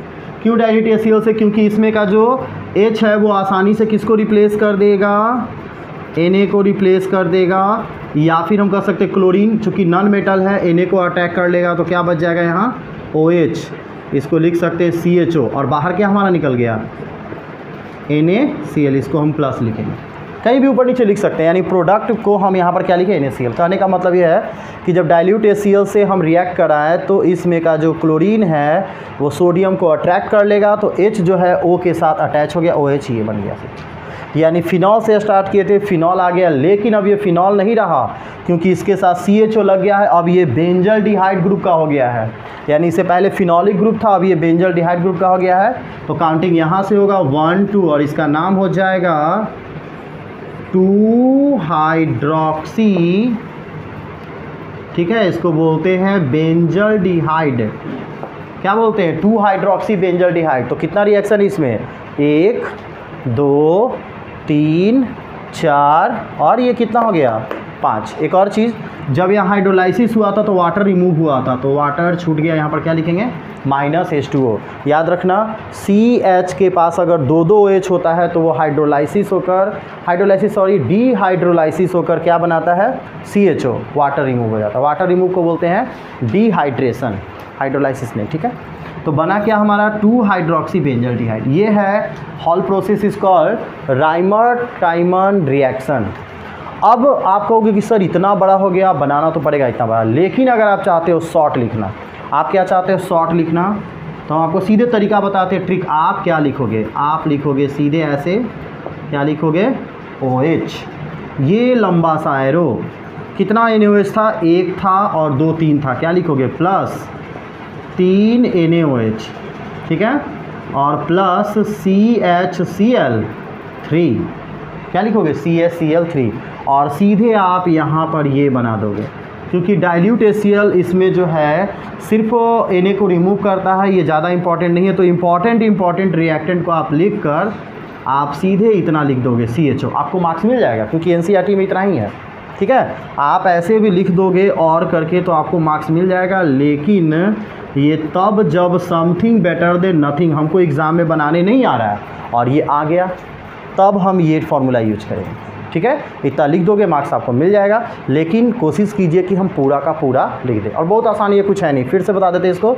Speaker 1: क्यों डाइल्यूट HCl से, क्योंकि इसमें का जो H है वो आसानी से किसको रिप्लेस कर देगा, Na को रिप्लेस कर देगा, या फिर हम कह सकते हैं क्लोरीन चूँकि नॉन मेटल है Na को अटैक कर लेगा, तो क्या बच जाएगा यहाँ OH, इसको लिख सकते हैं CHO, और बाहर क्या हमारा निकल गया NaCl, इसको हम प्लस लिखेंगे, कहीं भी ऊपर नीचे लिख सकते हैं, यानी प्रोडक्ट को हम यहाँ पर क्या लिखें NaCl। कहने का मतलब ये है कि जब डाइल्यूट HCl से हम रिएक्ट कराएं तो इसमें का जो क्लोरीन है वो सोडियम को अट्रैक्ट कर लेगा, तो H जो है O के साथ अटैच हो गया, OH ये बन गया। यानी फिनॉल से स्टार्ट किए थे, फिनॉल आ गया, लेकिन अब ये फिनॉल नहीं रहा क्योंकि इसके साथ CHO लग गया है, अब ये बेंजल्डिहाइड ग्रुप का हो गया है। यानी इससे पहले फिनॉलिक ग्रुप था, अब ये बेंजल्डिहाइड ग्रुप का हो गया है। तो काउंटिंग यहाँ से होगा 1 2, और इसका नाम हो जाएगा 2 हाइड्रोक्सी। ठीक है, इसको बोलते हैं बेंजल्डिहाइड। क्या बोलते हैं, 2 हाइड्रोक्सी बेंजल्डिहाइड। तो कितना रिएक्शन है इसमें, 1 2 3 4, और ये कितना हो गया 5। एक और चीज़, जब यहाँ हाइड्रोलाइसिस हुआ था तो वाटर रिमूव हुआ था, तो वाटर छूट गया, यहाँ पर क्या लिखेंगे -H2O। याद रखना CH के पास अगर 2-2 OH होता है तो वो डिहाइड्रोलाइसिस होकर क्या बनाता है CHO, वाटर रिमूव हो जाता है। वाटर रिमूव को बोलते हैं डिहाइड्रेशन, हाइड्रोलाइसिस नहीं। ठीक है, तो बना क्या हमारा 2 हाइड्रोक्सी बेंजल्डिहाइड। ये है whole process is called Reimer Tiemann reaction. अब आप कहोगे कि सर इतना बड़ा हो गया, बनाना तो पड़ेगा इतना बड़ा, लेकिन अगर आप चाहते हो शॉर्ट लिखना, आप क्या चाहते हो शॉर्ट लिखना, तो हम आपको सीधे तरीका बताते हैं, ट्रिक। आप क्या लिखोगे, आप लिखोगे सीधे ऐसे, क्या लिखोगे OH, ये लंबा सा एरो, कितना NaOH था, 1 था और 2 3 था, क्या लिखोगे प्लस 3 NaOH। ठीक है, और प्लस CHCl3, क्या लिखोगे CHCl3, और सीधे आप यहाँ पर ये बना दोगे, क्योंकि डाइल्यूट HCl इसमें जो है सिर्फ Na को रिमूव करता है, ये ज़्यादा इंपॉर्टेंट नहीं है। तो इम्पॉर्टेंट रिएक्टेंट को आप लिख कर आप सीधे इतना लिख दोगे CHO, आपको मार्क्स मिल जाएगा, क्योंकि NCERT में इतना ही है, ठीक है। आप ऐसे भी लिख दोगे और करके तो आपको मार्क्स मिल जाएगा, लेकिन ये तब जब समथिंग बेटर देन नथिंग हमको एग्ज़ाम में बनाने नहीं आ रहा है और ये आ गया, तब हम ये फॉर्मूला यूज करेंगे, ठीक है। इतना लिख दोगे मार्क्स आपको मिल जाएगा, लेकिन कोशिश कीजिए कि हम पूरा का पूरा लिख दें। और बहुत आसान, ये कुछ है नहीं, फिर से बता देते हैं इसको।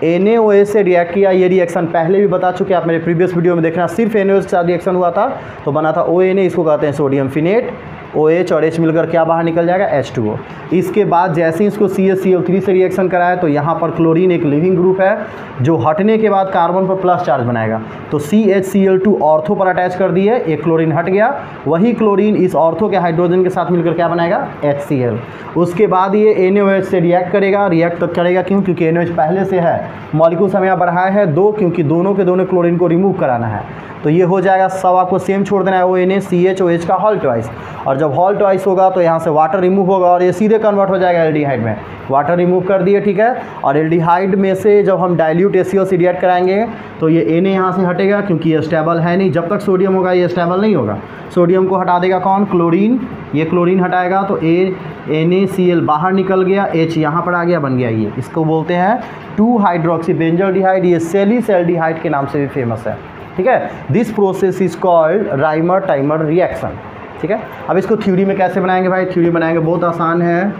Speaker 1: NaOH से रिएक्ट किया, ये रिएक्शन पहले भी बता चुके आप मेरे प्रीवियस वीडियो में देखना, सिर्फ NaOH के साथ रिएक्शन हुआ था तो बना था ONA, इसको कहते हैं सोडियम फिनेट। OH और H मिलकर क्या बाहर निकल जाएगा, H2O। इसके बाद जैसे ही इसको CaCl3 से रिएक्शन कराया तो यहाँ पर क्लोरीन एक लिविंग ग्रुप है जो हटने के बाद कार्बन पर प्लस चार्ज बनाएगा, तो CHCl2 ऑर्थो पर अटैच कर दिए, एक क्लोरीन हट गया, वही क्लोरीन इस ऑर्थो के हाइड्रोजन के साथ मिलकर क्या बनाएगा, HCl। उसके बाद ये NaOH से रिएक्ट करेगा, रिएक्ट तक करेगा क्यों, क्योंकि NaOH पहले से है, मॉलिक्यूल्स हमें यहाँ बढ़ाया है 2, क्योंकि दोनों के दोनों क्लोरीन को रिमूव कराना है। तो ये हो जाएगा, सब आपको सेम छोड़ देना है, ONA CHOH का हॉल ट्वाइस, और जब हॉल ट्वाइस होगा तो यहाँ से वाटर रिमूव होगा और ये सीधे कन्वर्ट हो जाएगा एल्डिहाइड में। वाटर रिमूव कर दिए, ठीक है। और एल्डिहाइड में से जब हम डाइल्यूट HCl से रिएक्ट कराएंगे तो ये Na यहाँ से हटेगा, क्योंकि ये स्टेबल है नहीं, जब तक सोडियम होगा ये स्टेबल नहीं होगा। सोडियम को हटा देगा कौन, क्लोरीन, ये क्लोरीन हटाएगा तो NaCl बाहर निकल गया, H यहाँ पर आ गया, बन गया ये, इसको बोलते हैं 2-हाइड्रोक्सीबेंजल्डिहाइड, ये सेलिसल्डिहाइड के नाम से भी फेमस है, ठीक है। This process is called Reimer Tiemann reaction, ठीक है। अब इसको थ्योरी में कैसे बनाएंगे भाई, थ्योरी बनाएंगे बहुत आसान है।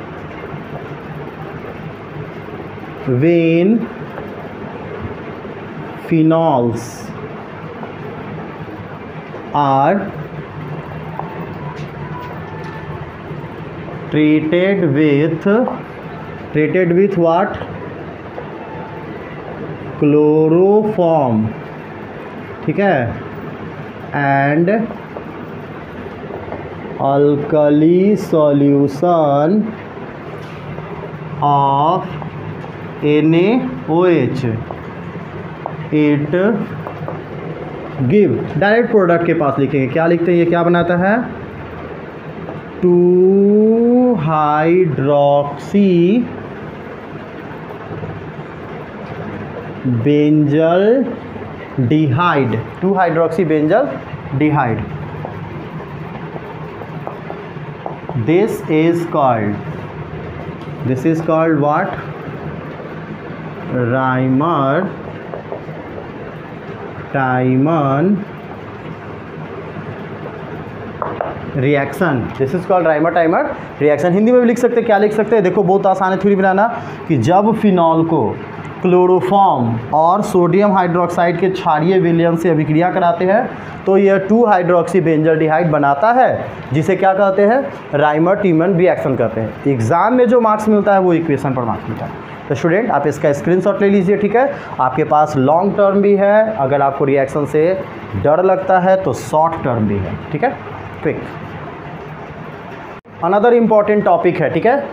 Speaker 1: When phenols are treated with what, chloroform, ठीक है, and alkali solution of NaOH, it give, direct product के पास लिखेंगे, क्या लिखते हैं, ये क्या बनाता है, two hydroxy benzaldehyde, two hydroxy benzaldehyde. This is called what, Reimer Tiemann reaction. This is called Reimer Tiemann reaction. Hindi में भी लिख सकते हैं, क्या लिख सकते हैं, देखो बहुत आसान है थ्योरी बनाना, कि जब फिनॉल को क्लोरोफॉर्म और सोडियम हाइड्रोक्साइड के क्षारीय विलयन से अभिक्रिया कराते हैं तो यह 2-हाइड्रोक्सी बेंजल्डिहाइड बनाता है, जिसे क्या कहते हैं, राइमर टाइमर रिएक्शन कहते हैं। एग्जाम में जो मार्क्स मिलता है वो इक्वेशन पर मार्क्स मिलता है। तो स्टूडेंट आप इसका स्क्रीनशॉट ले लीजिए, ठीक है। आपके पास लॉन्ग टर्म भी है, अगर आपको रिएक्शन से डर लगता है तो शॉर्ट टर्म भी है, ठीक है। क्विक अनदर इम्पॉर्टेंट टॉपिक है, ठीक है,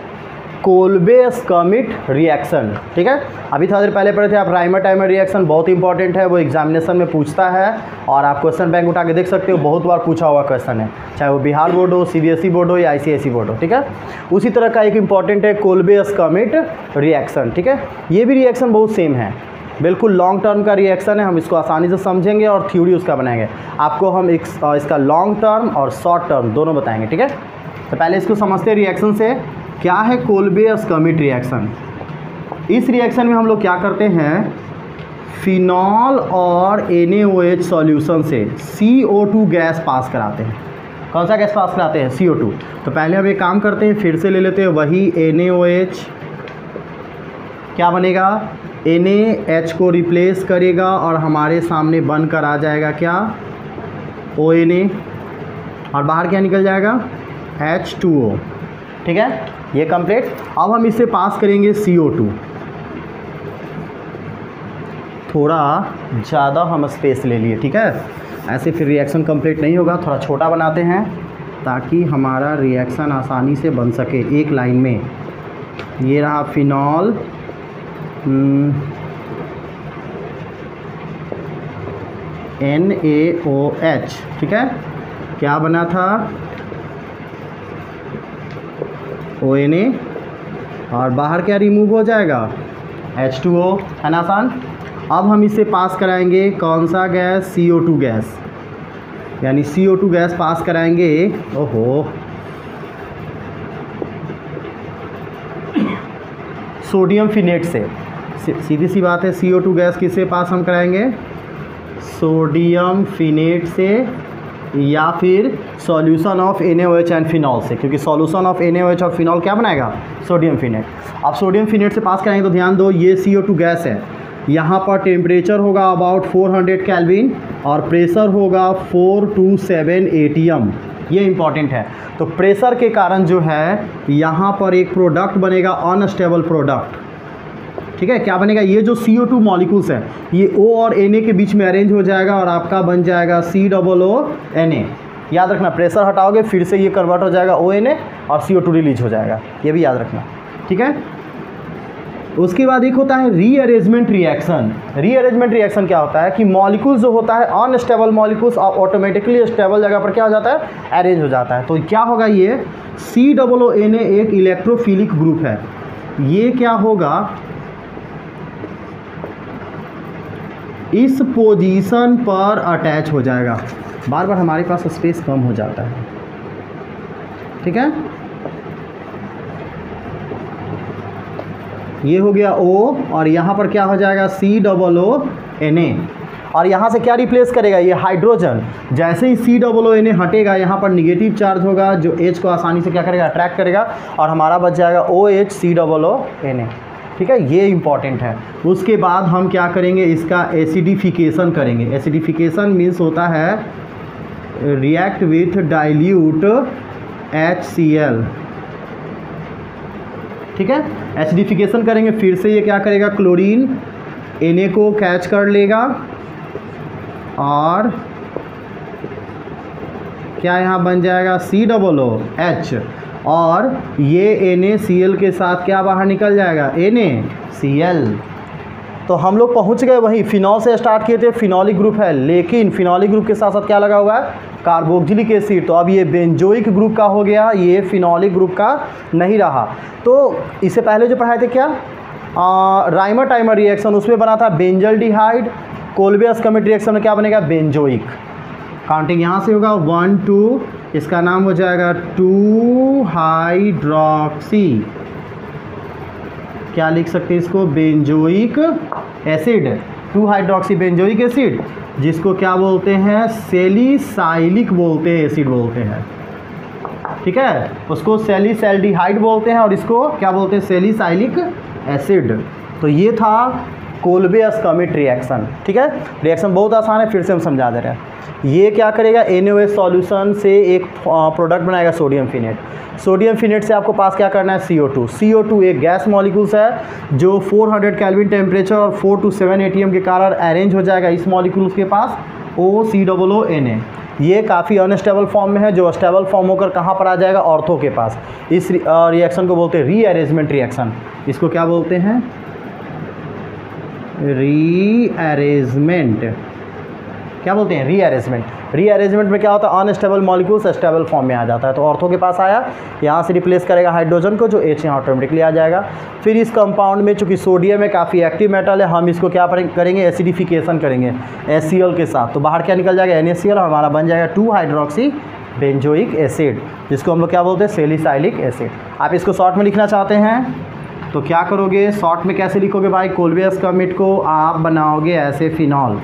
Speaker 1: कोल्बे-स्कमिट रिएक्शन, ठीक है। अभी थोड़ा देर पहले पढ़े थे आप, राइमर टाइमर रिएक्शन बहुत इंपॉर्टेंट है, वो एग्जामिनेशन में पूछता है और आप क्वेश्चन बैंक उठा के देख सकते हो, बहुत बार पूछा हुआ क्वेश्चन है, चाहे वो बिहार बोर्ड हो, CBSE बोर्ड हो या ICSE बोर्ड हो, ठीक है। उसी तरह का एक इंपॉर्टेंट है कोल्बे-स्कमिट रिएक्शन, ठीक है। ये भी रिएक्शन बहुत सेम है, बिल्कुल लॉन्ग टर्म का रिएक्शन है, हम इसको आसानी से समझेंगे और थ्योरी उसका बनाएंगे। आपको हम इसका लॉन्ग टर्म और शॉर्ट टर्म दोनों बताएंगे, ठीक है। तो पहले इसको समझते हैं रिएक्शन से। क्या है कोल्बे-स्कमिट रिएक्शन? इस रिएक्शन में हम लोग क्या करते हैं, फिनॉल और NaOH सॉल्यूशन से CO2 गैस पास कराते हैं। कौन सा गैस पास कराते हैं, CO2। तो पहले हम एक काम करते हैं, फिर से ले लेते हैं वही NaOH, क्या बनेगा, NaH को रिप्लेस करेगा और हमारे सामने बनकर आ जाएगा क्या, ONA, और बाहर क्या निकल जाएगा, H2O, ठीक है। ये कंप्लीट। अब हम इसे पास करेंगे CO2, थोड़ा ज़्यादा हम स्पेस ले लिए, ठीक है, ऐसे फिर रिएक्शन कंप्लीट नहीं होगा, थोड़ा छोटा बनाते हैं ताकि हमारा रिएक्शन आसानी से बन सके एक लाइन में। ये रहा फिनॉल, NaOH, ठीक है, क्या बना था, ONA, और बाहर क्या रिमूव हो जाएगा, H2O, है ना आसान। अब हम इससे पास कराएंगे कौन सा गैस, CO2 गैस, यानी CO2 गैस पास कराएंगे। ओहो, सोडियम फिनेट से, सीधी सी बात है, CO2 गैस किससे पास हम कराएंगे, सोडियम फिनेट से, या फिर solution of NaOH and phenol से, क्योंकि सॉल्यूशन ऑफ NaOH और फिनॉल क्या बनाएगा, सोडियम फिनेट। अब सोडियम फिनेट से पास कराएंगे तो ध्यान दो, ये CO2 गैस है, यहाँ पर टेम्परेचर होगा अबाउट 400 केल्विन और प्रेशर होगा 427 ATM, ये इंपॉर्टेंट है। तो प्रेशर के कारण जो है यहाँ पर एक प्रोडक्ट बनेगा, अनस्टेबल प्रोडक्ट, ठीक है। क्या बनेगा, ये जो CO2 मॉलिक्यूल्स है ये O और Na के बीच में अरेंज हो जाएगा और आपका बन जाएगा COONA। याद रखना, प्रेशर हटाओगे फिर से ये कन्वर्ट हो जाएगा ONA और CO2 रिलीज हो जाएगा, ये भी याद रखना, ठीक है। उसके बाद एक होता है रीअरेंजमेंट रिएक्शन। रीअरेंजमेंट रिएक्शन क्या होता है कि मॉलिक्यूल्स जो होता है अनस्टेबल मॉलिक्यूल्स ऑटोमेटिकली स्टेबल जगह पर क्या हो जाता है, अरेंज हो जाता है। तो क्या होगा, ये COONA एक इलेक्ट्रोफिलिक ग्रुप है, ये क्या होगा, इस पोजीशन पर अटैच हो जाएगा। बार बार हमारे पास स्पेस कम हो जाता है, ठीक है। ये हो गया O और यहाँ पर क्या हो जाएगा, COONA, और यहाँ से क्या रिप्लेस करेगा, ये हाइड्रोजन। जैसे ही COONA हटेगा यहाँ पर निगेटिव चार्ज होगा जो H को आसानी से क्या करेगा, अट्रैक्ट करेगा, और हमारा बच जाएगा OH COONA, ठीक है। ये इंपॉर्टेंट है। उसके बाद हम क्या करेंगे, इसका एसिडिफिकेशन करेंगे। एसिडिफिकेशन मीन्स होता है रिएक्ट विथ डाइल्यूट HCl, ठीक है। एसिडिफिकेशन करेंगे, फिर से ये क्या करेगा, क्लोरीन Na को कैच कर लेगा और क्या यहाँ बन जाएगा, COOH, और ये NaCl के साथ क्या बाहर निकल जाएगा, NaCl। तो हम लोग पहुँच गए वहीं, फिनॉल से स्टार्ट किए थे, फिनॉलिक ग्रुप है, लेकिन फिनॉलिक ग्रुप के साथ साथ क्या लगा हुआ है, कार्बोक्सिलिक एसिड। तो अब ये बेंजोइक ग्रुप का हो गया, ये फिनॉलिक ग्रुप का नहीं रहा। तो इससे पहले जो पढ़ाए थे क्या, राइमर टाइमर रिएक्शन, उसमें बना था बेंजल्डिहाइड, कोल्बे-स्कमिट रिएक्शन में क्या बनेगा, बेंजोइक। काउंटिंग यहाँ से होगा 1 2, इसका नाम हो जाएगा 2 हाइड्रॉक्सी, क्या लिख सकते हैं इसको, benzoic acid, 2 hydroxy benzoic acid, जिसको क्या बोलते हैं, सैलिसाइलिक बोलते हैं, एसिड बोलते हैं, ठीक है। उसको सैलिसैल्डिहाइड बोलते हैं और इसको क्या बोलते हैं, सैलिसाइलिक एसिड। तो ये था कोल्बे-स्कमिट रिएक्शन, ठीक है। रिएक्शन बहुत आसान है, फिर से हम समझा दे रहे हैं। ये क्या करेगा, NaOH सॉल्यूशन से एक प्रोडक्ट बनाएगा, सोडियम फिनेट। सोडियम फिनेट से आपको पास क्या करना है, CO2। CO2 एक गैस मॉलिक्यूल्स है जो 400 केल्विन टेम्परेचर और 427 ATM के कारण अरेंज हो जाएगा इस मॉलिक्यूल्स के पास, OCOONA। ये काफ़ी अनस्टेबल फॉर्म में है, जो स्टेबल फॉर्म होकर कहाँ पर आ जाएगा, ऑर्थो के पास। इस रिएक्शन को बोलते हैं रीअरेंजमेंट रिएक्शन। इसको क्या बोलते हैं, रीअरेंजमेंट। क्या बोलते हैं, रीअरेंजमेंट। रीअरेंजमेंट में क्या होता है, अनस्टेबल मॉलिक्यूल्स स्टेबल फॉर्म में आ जाता है। तो ऑर्थो के पास आया, यहाँ से रिप्लेस करेगा हाइड्रोजन को, जो H यहाँ ऑटोमेटिकली आ जाएगा। फिर इस कंपाउंड में चूंकि सोडियम में काफ़ी एक्टिव मेटल है, हम इसको क्या करेंगे, एसिडिफिकेशन करेंगे HCl के साथ। तो बाहर क्या निकल जाएगा, NaCl, और हमारा बन जाएगा 2 हाइड्रॉक्सी बेंजोइक एसिड, जिसको हम लोग क्या बोलते हैं, सैलिसाइलिक एसिड। आप इसको शॉर्ट में लिखना चाहते हैं तो क्या करोगे, शॉर्ट में कैसे लिखोगे भाई, कोल्बे-स्कमिट को आप बनाओगे ऐसे, फिनॉल,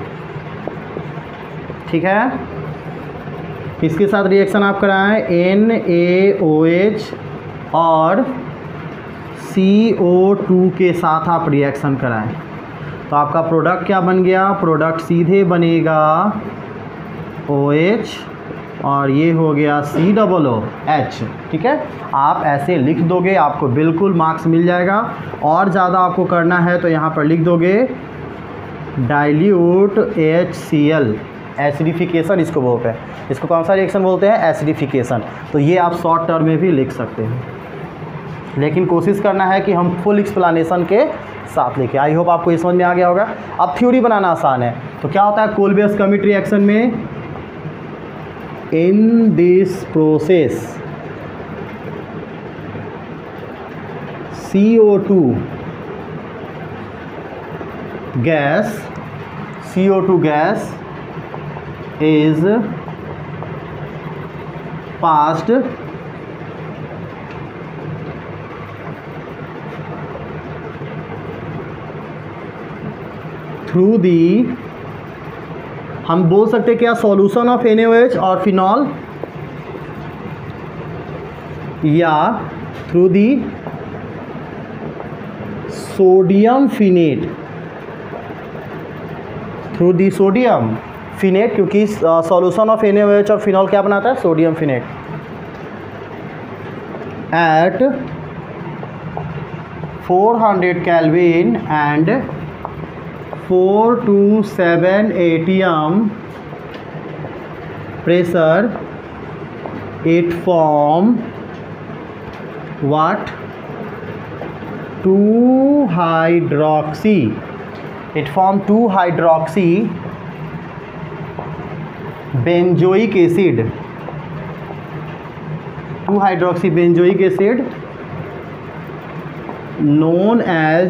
Speaker 1: ठीक है। किसके साथ रिएक्शन आप कराएं, NaOH और CO2 के साथ आप रिएक्शन कराएं। तो आपका प्रोडक्ट क्या बन गया, प्रोडक्ट सीधे बनेगा OH और ये हो गया COOH, ठीक है। आप ऐसे लिख दोगे, आपको बिल्कुल मार्क्स मिल जाएगा। और ज़्यादा आपको करना है तो यहाँ पर लिख दोगे डाइल्यूट HCl, एसिडिफिकेशन इसको बोलते हैं। इसको कौन सा रिएक्शन बोलते हैं, एसिडिफिकेशन। तो ये आप शॉर्ट टर्म में भी लिख सकते हैं, लेकिन कोशिश करना है कि हम फुल एक्सप्लेनेशन के साथ लेके। आई होप आपको ये समझ में आ गया होगा। अब थ्योरी बनाना आसान है। तो क्या होता है कोल्बे-स्कमिट रिएक्शन में, in this process CO2 gas is passed through the, हम बोल सकते क्या, सॉल्यूशन ऑफ NaOH और फिनॉल, या through the sodium phenate, through the sodium phenate, क्योंकि सॉल्यूशन ऑफ NaOH और फिनॉल क्या बनाता है, sodium phenate, at 400 Kelvin and 4 to 7 atm pressure, it form what, 2-hydroxy, it form 2-hydroxy benzoic acid, 2-hydroxy benzoic acid known as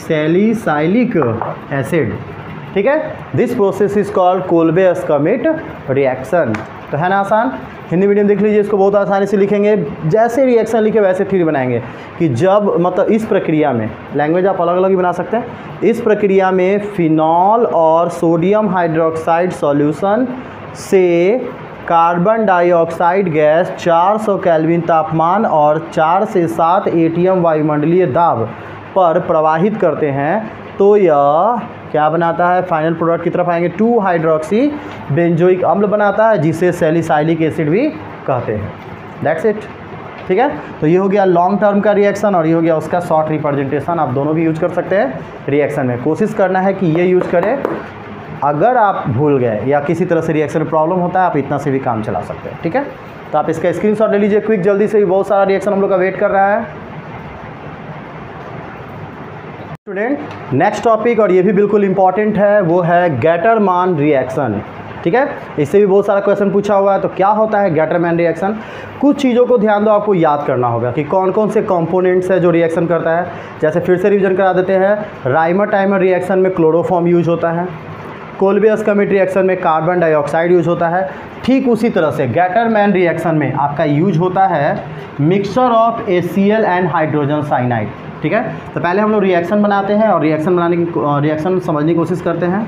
Speaker 1: salicylic acid. ठीक है, this process is called Kolbe Schmitt reaction. तो है ना आसान, Hindi medium देख लीजिए, इसको बहुत आसानी से लिखेंगे, जैसे रिएक्शन लिखे वैसे थ्योरी बनाएंगे कि जब मतलब इस प्रक्रिया में, लैंग्वेज आप अलग अलग ही बना सकते हैं, इस प्रक्रिया में फिनॉल और सोडियम हाइड्रोक्साइड सॉल्यूशन से कार्बन डाइऑक्साइड गैस 400 केल्विन तापमान और 4 से 7 एटीएम वायुमंडलीय दाब पर प्रवाहित करते हैं, तो यह क्या बनाता है, फाइनल प्रोडक्ट की तरफ आएंगे, 2-हाइड्रोक्सी बेंजोइक अम्ल बनाता है, जिसे सैलिसाइलिक एसिड भी कहते हैं। That's it. ठीक है, तो ये हो गया लॉन्ग टर्म का रिएक्शन और ये हो गया उसका शॉर्ट रिप्रेजेंटेशन। आप दोनों भी यूज कर सकते हैं रिएक्शन में। कोशिश करना है कि ये यूज करें, अगर आप भूल गए या किसी तरह से रिएक्शन में प्रॉब्लम होता है, आप इतना से भी काम चला सकते हैं। ठीक है, तो आप इसका स्क्रीनशॉट ले लीजिए क्विक, जल्दी से, बहुत सारा रिएक्शन हम लोग का वेट कर रहा है। स्टूडेंट, नेक्स्ट टॉपिक, और ये भी बिल्कुल इंपॉर्टेंट है, वो है गैटरमान रिएक्शन। ठीक है, इससे भी बहुत सारा क्वेश्चन पूछा हुआ है। तो क्या होता है गैटरमान रिएक्शन? कुछ चीज़ों को ध्यान दो, आपको याद करना होगा कि कौन कौन से कंपोनेंट्स है जो रिएक्शन करता है। जैसे फिर से रिवीजन करा देते हैं, राइमर-टाइमर रिएक्शन में क्लोरोफॉर्म यूज होता है, कोल्बे-स्कमिट रिएक्शन में कार्बन डाइऑक्साइड यूज होता है। ठीक उसी तरह से गैटरमान रिएक्शन में आपका यूज होता है mixture of HCl and hydrogen cyanide. ठीक है, तो पहले हम लोग रिएक्शन बनाते हैं और रिएक्शन बनाने की रिएक्शन समझने की कोशिश करते हैं।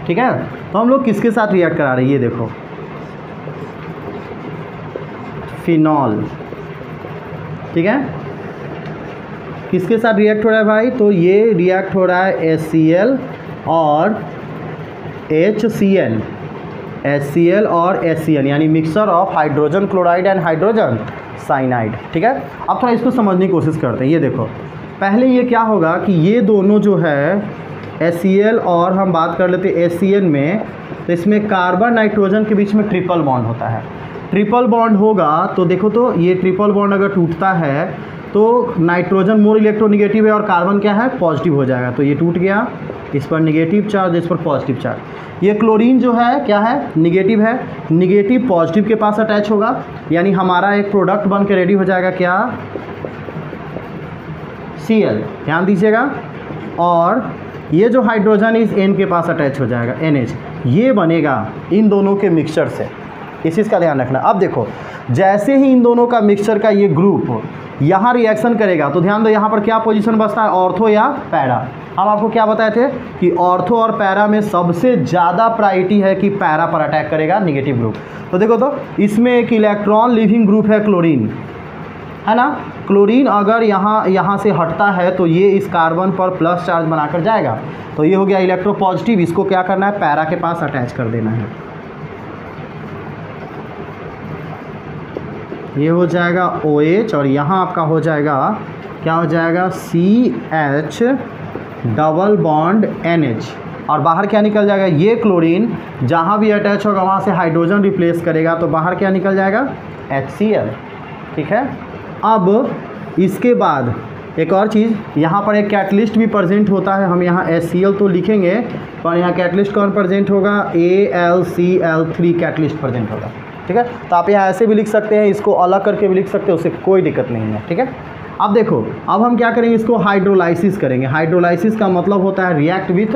Speaker 1: ठीक है, तो हम लोग किसके साथ रिएक्ट करा रहे हैं, ये देखो, फिनॉल। ठीक है, किसके साथ रिएक्ट हो रहा है भाई? तो ये रिएक्ट हो रहा है HCl और HCl, HCl और HCl, यानी mixture of hydrogen chloride and hydrogen cyanide. ठीक है, अब थोड़ा इसको समझने की कोशिश करते हैं। ये देखो, पहले ये क्या होगा कि ये दोनों जो है HCl और हम बात कर लेते हैं HCl में, तो इसमें कार्बन नाइट्रोजन के बीच में ट्रिपल बॉन्ड होता है। ट्रिपल बॉन्ड होगा तो देखो, तो ये ट्रिपल बॉन्ड अगर टूटता है तो नाइट्रोजन मोर इलेक्ट्रोनिगेटिव है और कार्बन क्या है, पॉजिटिव हो जाएगा। तो ये टूट गया, इस पर निगेटिव चार्ज, इस पर पॉजिटिव चार्ज। ये क्लोरीन जो है क्या है, निगेटिव है, निगेटिव पॉजिटिव के पास अटैच होगा, यानी हमारा एक प्रोडक्ट बन के रेडी हो जाएगा, क्या, Cl, ध्यान दीजिएगा। और ये जो हाइड्रोजन इस N के पास अटैच हो जाएगा, NH, ये बनेगा इन दोनों के मिक्सचर से। इस चीज़ का ध्यान रखना। अब देखो, जैसे ही इन दोनों का मिक्सचर का ये ग्रुप यहाँ रिएक्शन करेगा, तो ध्यान दो यहाँ पर क्या पोजीशन बचता है, ऑर्थो या पैरा। हम आपको क्या बताए थे कि ऑर्थो और पैरा में सबसे ज़्यादा प्रायोरिटी है कि पैरा पर अटैक करेगा निगेटिव ग्रुप। तो देखो, तो इसमें एक इलेक्ट्रॉन लिविंग ग्रुप है क्लोरीन, है ना। क्लोरीन अगर यहाँ से हटता है तो ये इस कार्बन पर प्लस चार्ज बनाकर जाएगा, तो ये हो गया इलेक्ट्रो पॉजिटिव। इसको क्या करना है, पैरा के पास अटैच कर देना है। ये हो जाएगा OH और यहाँ आपका हो जाएगा, क्या हो जाएगा, CH डबल बॉन्ड NH, और बाहर क्या निकल जाएगा, ये क्लोरीन जहाँ भी अटैच होगा वहाँ से हाइड्रोजन रिप्लेस करेगा, तो बाहर क्या निकल जाएगा, HCl। ठीक है, अब इसके बाद एक और चीज़, यहाँ पर एक कैटलिस्ट भी प्रेजेंट होता है। हम यहाँ HCl तो लिखेंगे, पर यहाँ कैटलिस्ट कौन प्रेजेंट होगा, AlCl3 कैटलिस्ट प्रेजेंट होगा। ठीक है। तो आप यहाँ ऐसे भी लिख सकते हैं, इसको अलग करके भी लिख सकते हैं, उससे कोई दिक्कत नहीं है, ठीक है। अब देखो, अब हम क्या करेंगे, इसको हाइड्रोलाइसिस करेंगे। हाइड्रोलाइसिस का मतलब होता है रिएक्ट विथ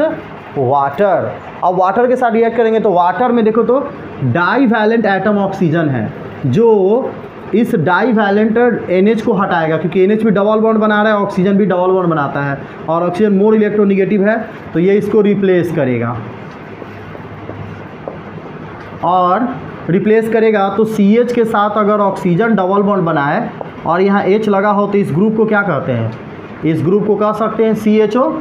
Speaker 1: वाटर। अब वाटर के साथ रिएक्ट करेंगे तो वाटर में देखो तो डाईवैलेंट एटम ऑक्सीजन है, जो इस डाईवैलेंट NH को हटाएगा, क्योंकि NH भी डबल बॉन्ड बना रहा है, ऑक्सीजन भी डबल बॉन्ड बनाता है, और ऑक्सीजन मोर इलेक्ट्रोनेगेटिव है, तो ये इसको रिप्लेस करेगा। और रिप्लेस करेगा तो CH के साथ अगर ऑक्सीजन डबल बॉन्ड बनाए और यहाँ H लगा हो तो इस ग्रुप को क्या कहते हैं, इस ग्रुप को कह सकते हैं CHO।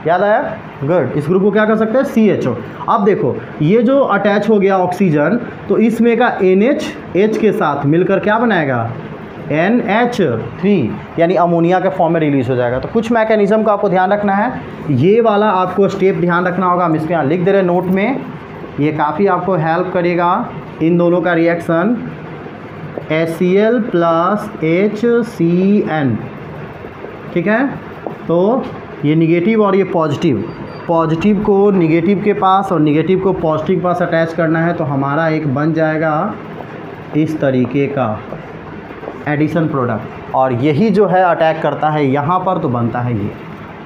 Speaker 1: याद आया? गुड। इस ग्रुप को क्या कर सकते हैं, CHO। अब देखो, ये जो अटैच हो गया ऑक्सीजन, तो इसमें का NH H के साथ मिलकर क्या बनाएगा, NH3, यानी अमोनिया के फॉर्म में रिलीज हो जाएगा। तो कुछ मैकेनिज्म का आपको ध्यान रखना है, ये वाला आपको स्टेप ध्यान रखना होगा। हम इसको यहाँ लिख दे रहे हैं नोट में, ये काफ़ी आपको हेल्प करेगा। इन दोनों का रिएक्शन HCl प्लस HCN, ठीक है। तो ये निगेटिव और ये पॉजिटिव, पॉजिटिव को निगेटिव के पास और निगेटिव को पॉजिटिव के पास अटैच करना है, तो हमारा एक बन जाएगा इस तरीके का एडिशन प्रोडक्ट, और यही जो है अटैक करता है यहाँ पर, तो बनता है ये,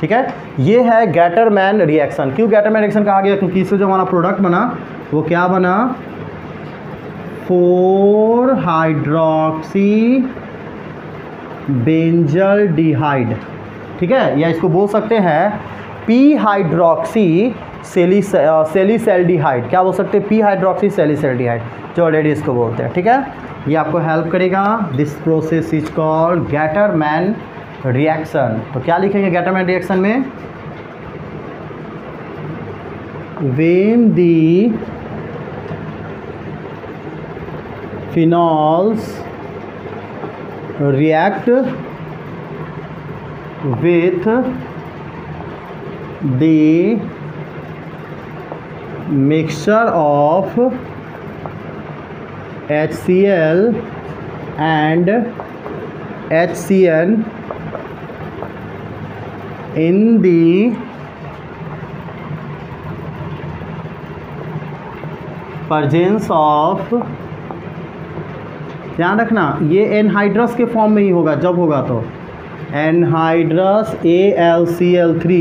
Speaker 1: ठीक है। ये है गैटरमैन रिएक्शन। क्यों गैटरमैन रिएक्शन कहा गया, क्योंकि इससे जो हमारा प्रोडक्ट बना वो क्या बना, 4 हाइड्रोक्सी बेंजल्डिहाइड, ठीक है, या इसको बोल सकते हैं P हाइड्रोक्सी सेलिसैल्डिहाइड। क्या बोल सकते हैं, P हाइड्रोक्सी सेलिसैल्डिहाइड, जो ऑलरेडी इसको बोलते हैं, ठीक है। ये आपको हेल्प करेगा। This process is called Gattermann reaction. तो क्या लिखेंगे गैटरमैन रिएक्शन में, when the phenols react with the mixture of HCl and HCN in the presence of, ध्यान रखना ये एनहाइड्रस के फॉर्म में ही होगा, जब होगा तो एनहाइड्रस AlCl3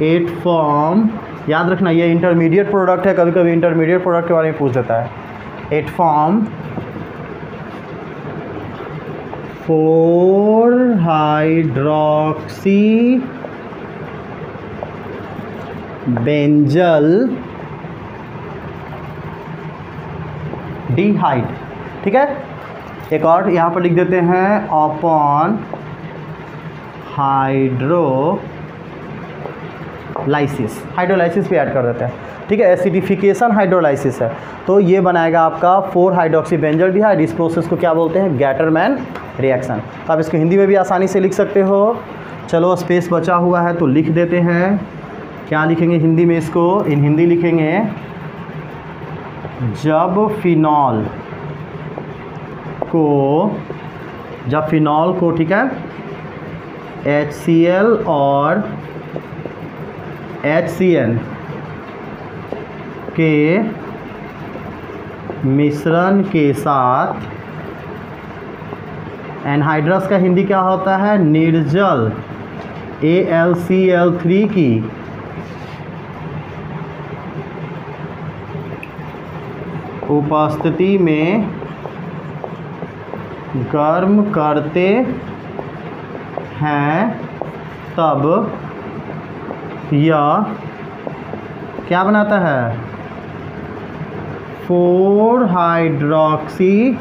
Speaker 1: 8 फॉर्म। याद रखना ये इंटरमीडिएट प्रोडक्ट है, कभी कभी इंटरमीडिएट प्रोडक्ट के बारे में पूछ देता है। 8 फॉर्म 4 हाइड्रोक्सी बेंजल डिहाइड, ठीक है। एक और यहाँ पर लिख देते हैं अपॉन हाइड्रोलाइसिस, हाइड्रोलाइसिस भी ऐड कर देते हैं, ठीक है। एसिडिफिकेशन हाइड्रोलाइसिस है, तो ये बनाएगा आपका 4 हाइड्रोक्सी बेंजल्डिहाइड। इस प्रोसेस को क्या बोलते हैं, गैटरमैन रिएक्शन। तो आप इसको हिंदी में भी आसानी से लिख सकते हो। चलो स्पेस बचा हुआ है तो लिख देते हैं, क्या लिखेंगे हिंदी में इसको, इन हिंदी लिखेंगे जब फिनॉल को, ठीक है, HCl और HCN के मिश्रण के साथ, एनहाइड्रस का हिंदी क्या होता है, निर्जल AlCl3 की उपस्थिति में गर्म करते हैं, तब यह क्या बनाता है, 4 हाइड्रोक्सी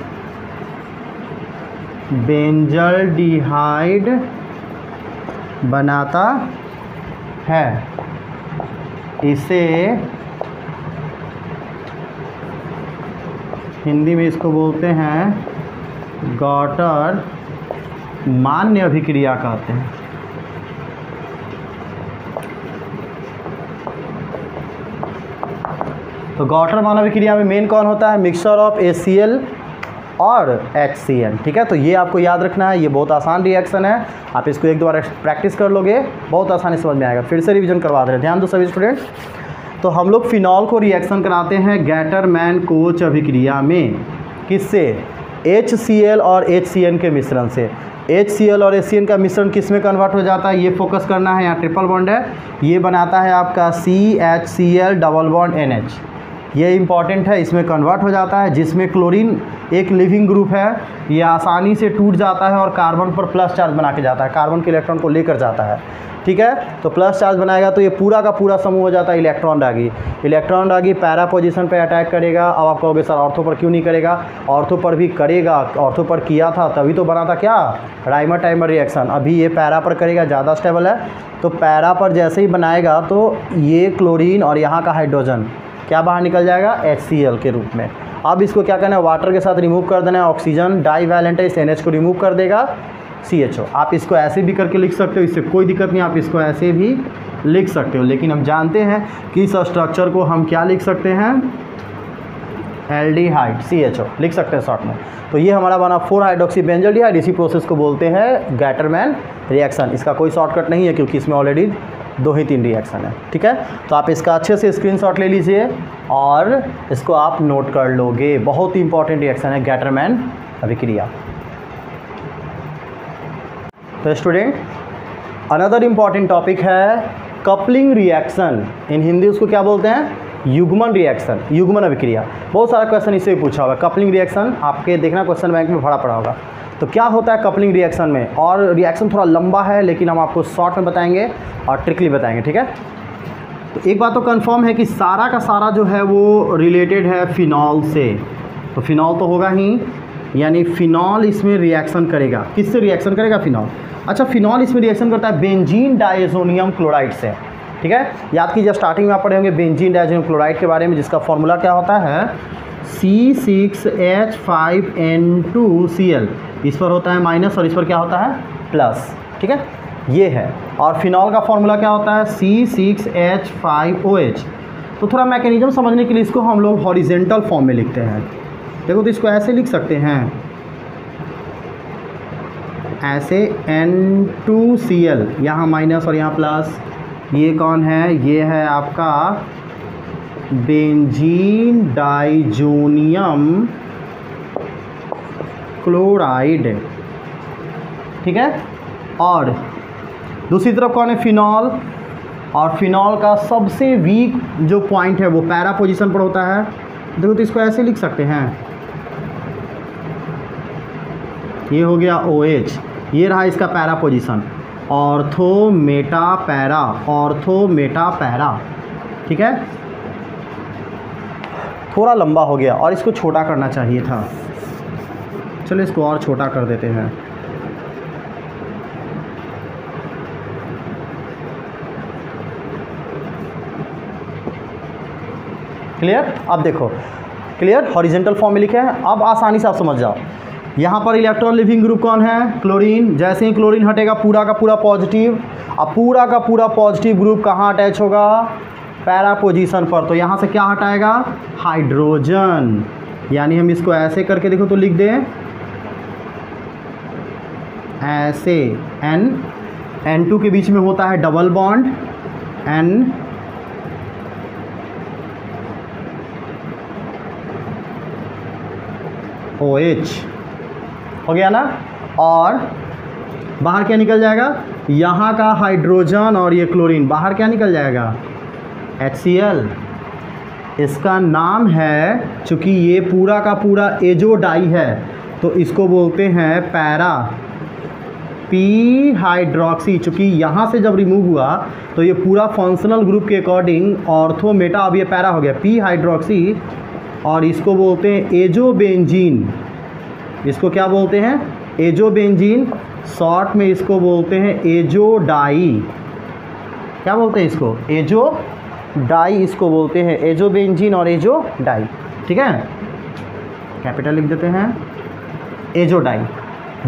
Speaker 1: बेंजल्डिहाइड बनाता है। इसे हिंदी में इसको बोलते हैं गॉटर मान्य अभिक्रिया कहते हैं। तो गॉटर मान्य अभिक्रिया में मेन कौन होता है, मिक्सचर ऑफ HCl और HCN, ठीक है। तो ये आपको याद रखना है, ये बहुत आसान रिएक्शन है। आप इसको एक दो बार प्रैक्टिस कर लोगे, बहुत आसानी समझ में आएगा। फिर से रिवीजन करवा दे रहे हैं, ध्यान दो सभी स्टूडेंट। तो हम लोग फिनॉल को रिएक्शन कराते हैं गैटरमैन कोच अभिक्रिया में, किससे? HCl और HCN के मिश्रण से। HCl और HCN का मिश्रण किस में कन्वर्ट हो जाता है, ये फोकस करना है। यहाँ ट्रिपल बॉन्ड है, ये बनाता है आपका CHCl डबल बॉन्ड NH, ये इंपॉर्टेंट है। इसमें कन्वर्ट हो जाता है, जिसमें क्लोरीन एक लिविंग ग्रुप है, ये आसानी से टूट जाता है और कार्बन पर प्लस चार्ज बना के जाता है, कार्बन के इलेक्ट्रॉन को लेकर जाता है। ठीक है, तो प्लस चार्ज बनाएगा तो ये पूरा का पूरा समूह हो जाता है इलेक्ट्रॉन डागी। इलेक्ट्रॉन डागी पैरा पोजीशन पे अटैक करेगा। अब आप कहोगे सर ऑर्थो पर क्यों नहीं करेगा? ऑर्थो पर भी करेगा, ऑर्थो पर किया था तभी तो बना था क्या, राइमर टाइमर रिएक्शन। अभी ये पैरा पर करेगा, ज़्यादा स्टेबल है, तो पैरा पर जैसे ही बनाएगा तो ये क्लोरीन और यहाँ का हाइड्रोजन क्या बाहर निकल जाएगा, HCl के रूप में। अब इसको क्या करना है, वाटर के साथ रिमूव कर देना है, ऑक्सीजन डाईवैलेंट है, इस NH को रिमूव कर देगा CHO। आप इसको ऐसे भी करके लिख सकते हो, इससे कोई दिक्कत नहीं, आप इसको ऐसे भी लिख सकते हो। लेकिन हम जानते हैं कि इस स्ट्रक्चर को हम क्या लिख सकते हैं, एल्डिहाइड CHO लिख सकते हैं शॉर्ट में। तो ये हमारा बना 4-हाइड्रोक्सीबेंजोल्डिहाइड। इसी प्रोसेस को बोलते हैं गैटरमैन रिएक्शन। इसका कोई शॉर्टकट नहीं है क्योंकि इसमें ऑलरेडी 2 ही 3 रिएक्शन है। ठीक है, तो आप इसका अच्छे से स्क्रीनशॉट ले लीजिए और इसको आप नोट कर लोगे। बहुत ही इंपॉर्टेंट रिएक्शन है गैटरमैन अभिक्रिया। तो स्टूडेंट, अनदर इम्पॉर्टेंट टॉपिक है कपलिंग रिएक्शन। इन हिंदी उसको क्या बोलते हैं, युग्मन रिएक्शन, युग्मन अभिक्रिया। बहुत सारा क्वेश्चन इससे भी पूछा होगा। कपलिंग रिएक्शन आपके देखना क्वेश्चन बैंक में भरा पड़ा होगा। तो क्या होता है कपलिंग रिएक्शन में, और रिएक्शन थोड़ा लंबा है लेकिन हम आपको शॉर्ट में बताएंगे और ट्रिकली बताएंगे। ठीक है, तो एक बात तो कंफर्म है कि सारा का सारा जो है वो रिलेटेड है फिनॉल से। तो फिनॉल तो होगा ही, यानी फिनॉल इसमें रिएक्शन करेगा। किससे रिएक्शन करेगा, फिनॉल। अच्छा, फिनॉल इसमें रिएक्शन करता है बेंजीन डायज़ोनियम क्लोराइड से। ठीक है, याद कीजिए स्टार्टिंग में आप पढ़े होंगे बेंजीन डायज़ोनियम क्लोराइड के बारे में, जिसका फॉर्मूला क्या होता है, C6H5N2Cl। इस पर होता है माइनस और इस पर क्या होता है, प्लस। ठीक है, ये है। और फिनॉल का फॉर्मूला क्या होता है, C6H5OH। तो थोड़ा मैकेनिज्म समझने के लिए इसको हम लोग हॉरिजेंटल फॉर्म में लिखते हैं। देखो, तो इसको ऐसे लिख सकते हैं, ऐसे N2Cl, यहाँ माइनस और यहाँ प्लस। ये कौन है, ये है आपका बेंजीन डाइजोनियम क्लोराइड। ठीक है, और दूसरी तरफ कौन है, फिनॉल। और फिनॉल का सबसे वीक जो पॉइंट है वो पैरा पोजीशन पर होता है। देखो, तो इसको ऐसे लिख सकते हैं, ये हो गया OH, ये रहा इसका para position, ortho meta para, ortho meta para. ठीक है, थोड़ा लंबा हो गया और इसको छोटा करना चाहिए था। चलो इसको और छोटा कर देते हैं। क्लियर, अब देखो क्लियर, हॉरिजेंटल फॉर्म में लिखे हैं। अब आसानी से आप समझ जाओ, यहाँ पर इलेक्ट्रॉन लिविंग ग्रुप कौन है, क्लोरीन। जैसे ही क्लोरीन हटेगा पूरा का पूरा पॉजिटिव। अब पूरा का पूरा पॉजिटिव ग्रुप कहाँ अटैच होगा, पैरा पोजीशन पर। तो यहाँ से क्या हटाएगा, हाइड्रोजन। यानी हम इसको ऐसे करके देखो तो लिख दें, ऐसे N2 के बीच में होता है डबल बॉन्ड N, OH हो गया ना। और बाहर क्या निकल जाएगा, यहाँ का हाइड्रोजन और ये क्लोरीन, बाहर क्या निकल जाएगा, HCl। इसका नाम है, चूँकि ये पूरा का पूरा एजो डाई है तो इसको बोलते हैं पैरा P हाइड्रोक्सी। चूँकि यहाँ से जब रिमूव हुआ तो ये पूरा फंक्शनल ग्रुप के अकॉर्डिंग ऑर्थो मेटा, अब ये पैरा हो गया P हाइड्रोक्सी। और इसको बोलते हैं एजोबेंजीन। इसको क्या बोलते हैं, एजोबेंजीन। शॉर्ट में इसको बोलते हैं एजो डाई। क्या बोलते हैं इसको, एजो डाई इसको बोलते हैं, एजोबेंजीन और एजो डाई। ठीक है, कैपिटल लिख देते हैं, एजो डाई।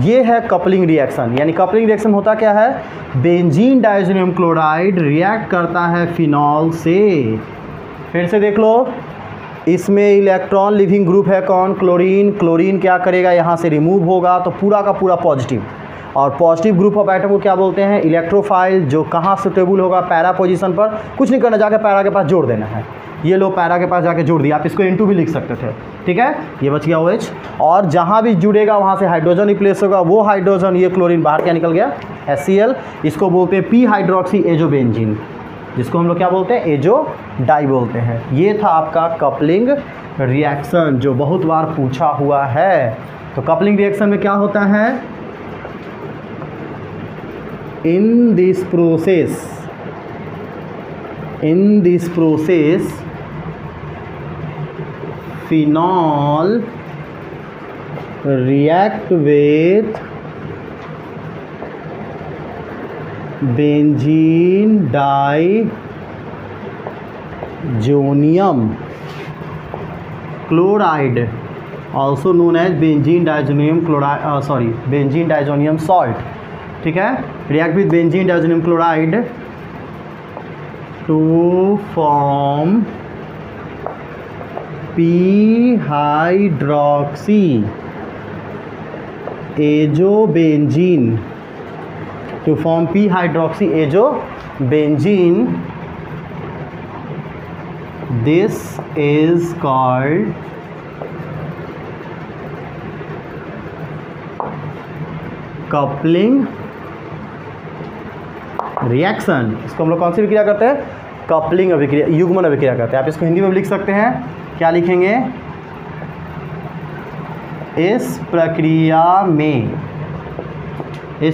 Speaker 1: ये है कपलिंग रिएक्शन। यानी कपलिंग रिएक्शन होता क्या है, बेंजीन डाइज़ोनियम क्लोराइड रिएक्ट करता है फिनॉल से। फिर से देख लो, इसमें इलेक्ट्रॉन लिविंग ग्रुप है कौन, क्लोरीन। क्लोरीन क्या करेगा, यहाँ से रिमूव होगा तो पूरा का पूरा पॉजिटिव। और पॉजिटिव ग्रुप ऑफ एटम को क्या बोलते हैं, इलेक्ट्रोफाइल, जो कहाँ सुटेबल होगा, पैरा पोजीशन पर, कुछ नहीं करना, जाके पैरा के पास जोड़ देना है। ये लो पैरा के पास जाके जोड़ दिया, आप इसको N2 भी लिख सकते थे, ठीक है, ये बच गया OH। और जहाँ भी जुड़ेगा वहाँ से हाइड्रोजन रिप्लेस होगा, वो हाइड्रोजन, ये क्लोरीन बाहर क्या निकल गया, HCl, इसको बोलते हैं पी हाइड्रोक्सी एजोबेंजीन, जिसको हम लोग क्या बोलते हैं, एजो डाई बोलते हैं। ये था आपका कपलिंग रिएक्शन जो बहुत बार पूछा हुआ है। तो कपलिंग रिएक्शन में क्या होता है, इन this process phenol react with benzene diazonium chloride, also known as benzene diazonium chloride, benzene diazonium salt, ठीक है, react with benzene diazonium chloride to form p hydroxy azobenzene, to form p hydroxy azobenzene. This is called coupling reaction. इसको हम लोग कौन सी अभिक्रिया करते हैं, coupling अभिक्रिया, युग्मन अभिक्रिया करते हैं। आप इसको हिंदी में भी लिख सकते हैं, क्या लिखेंगे, इस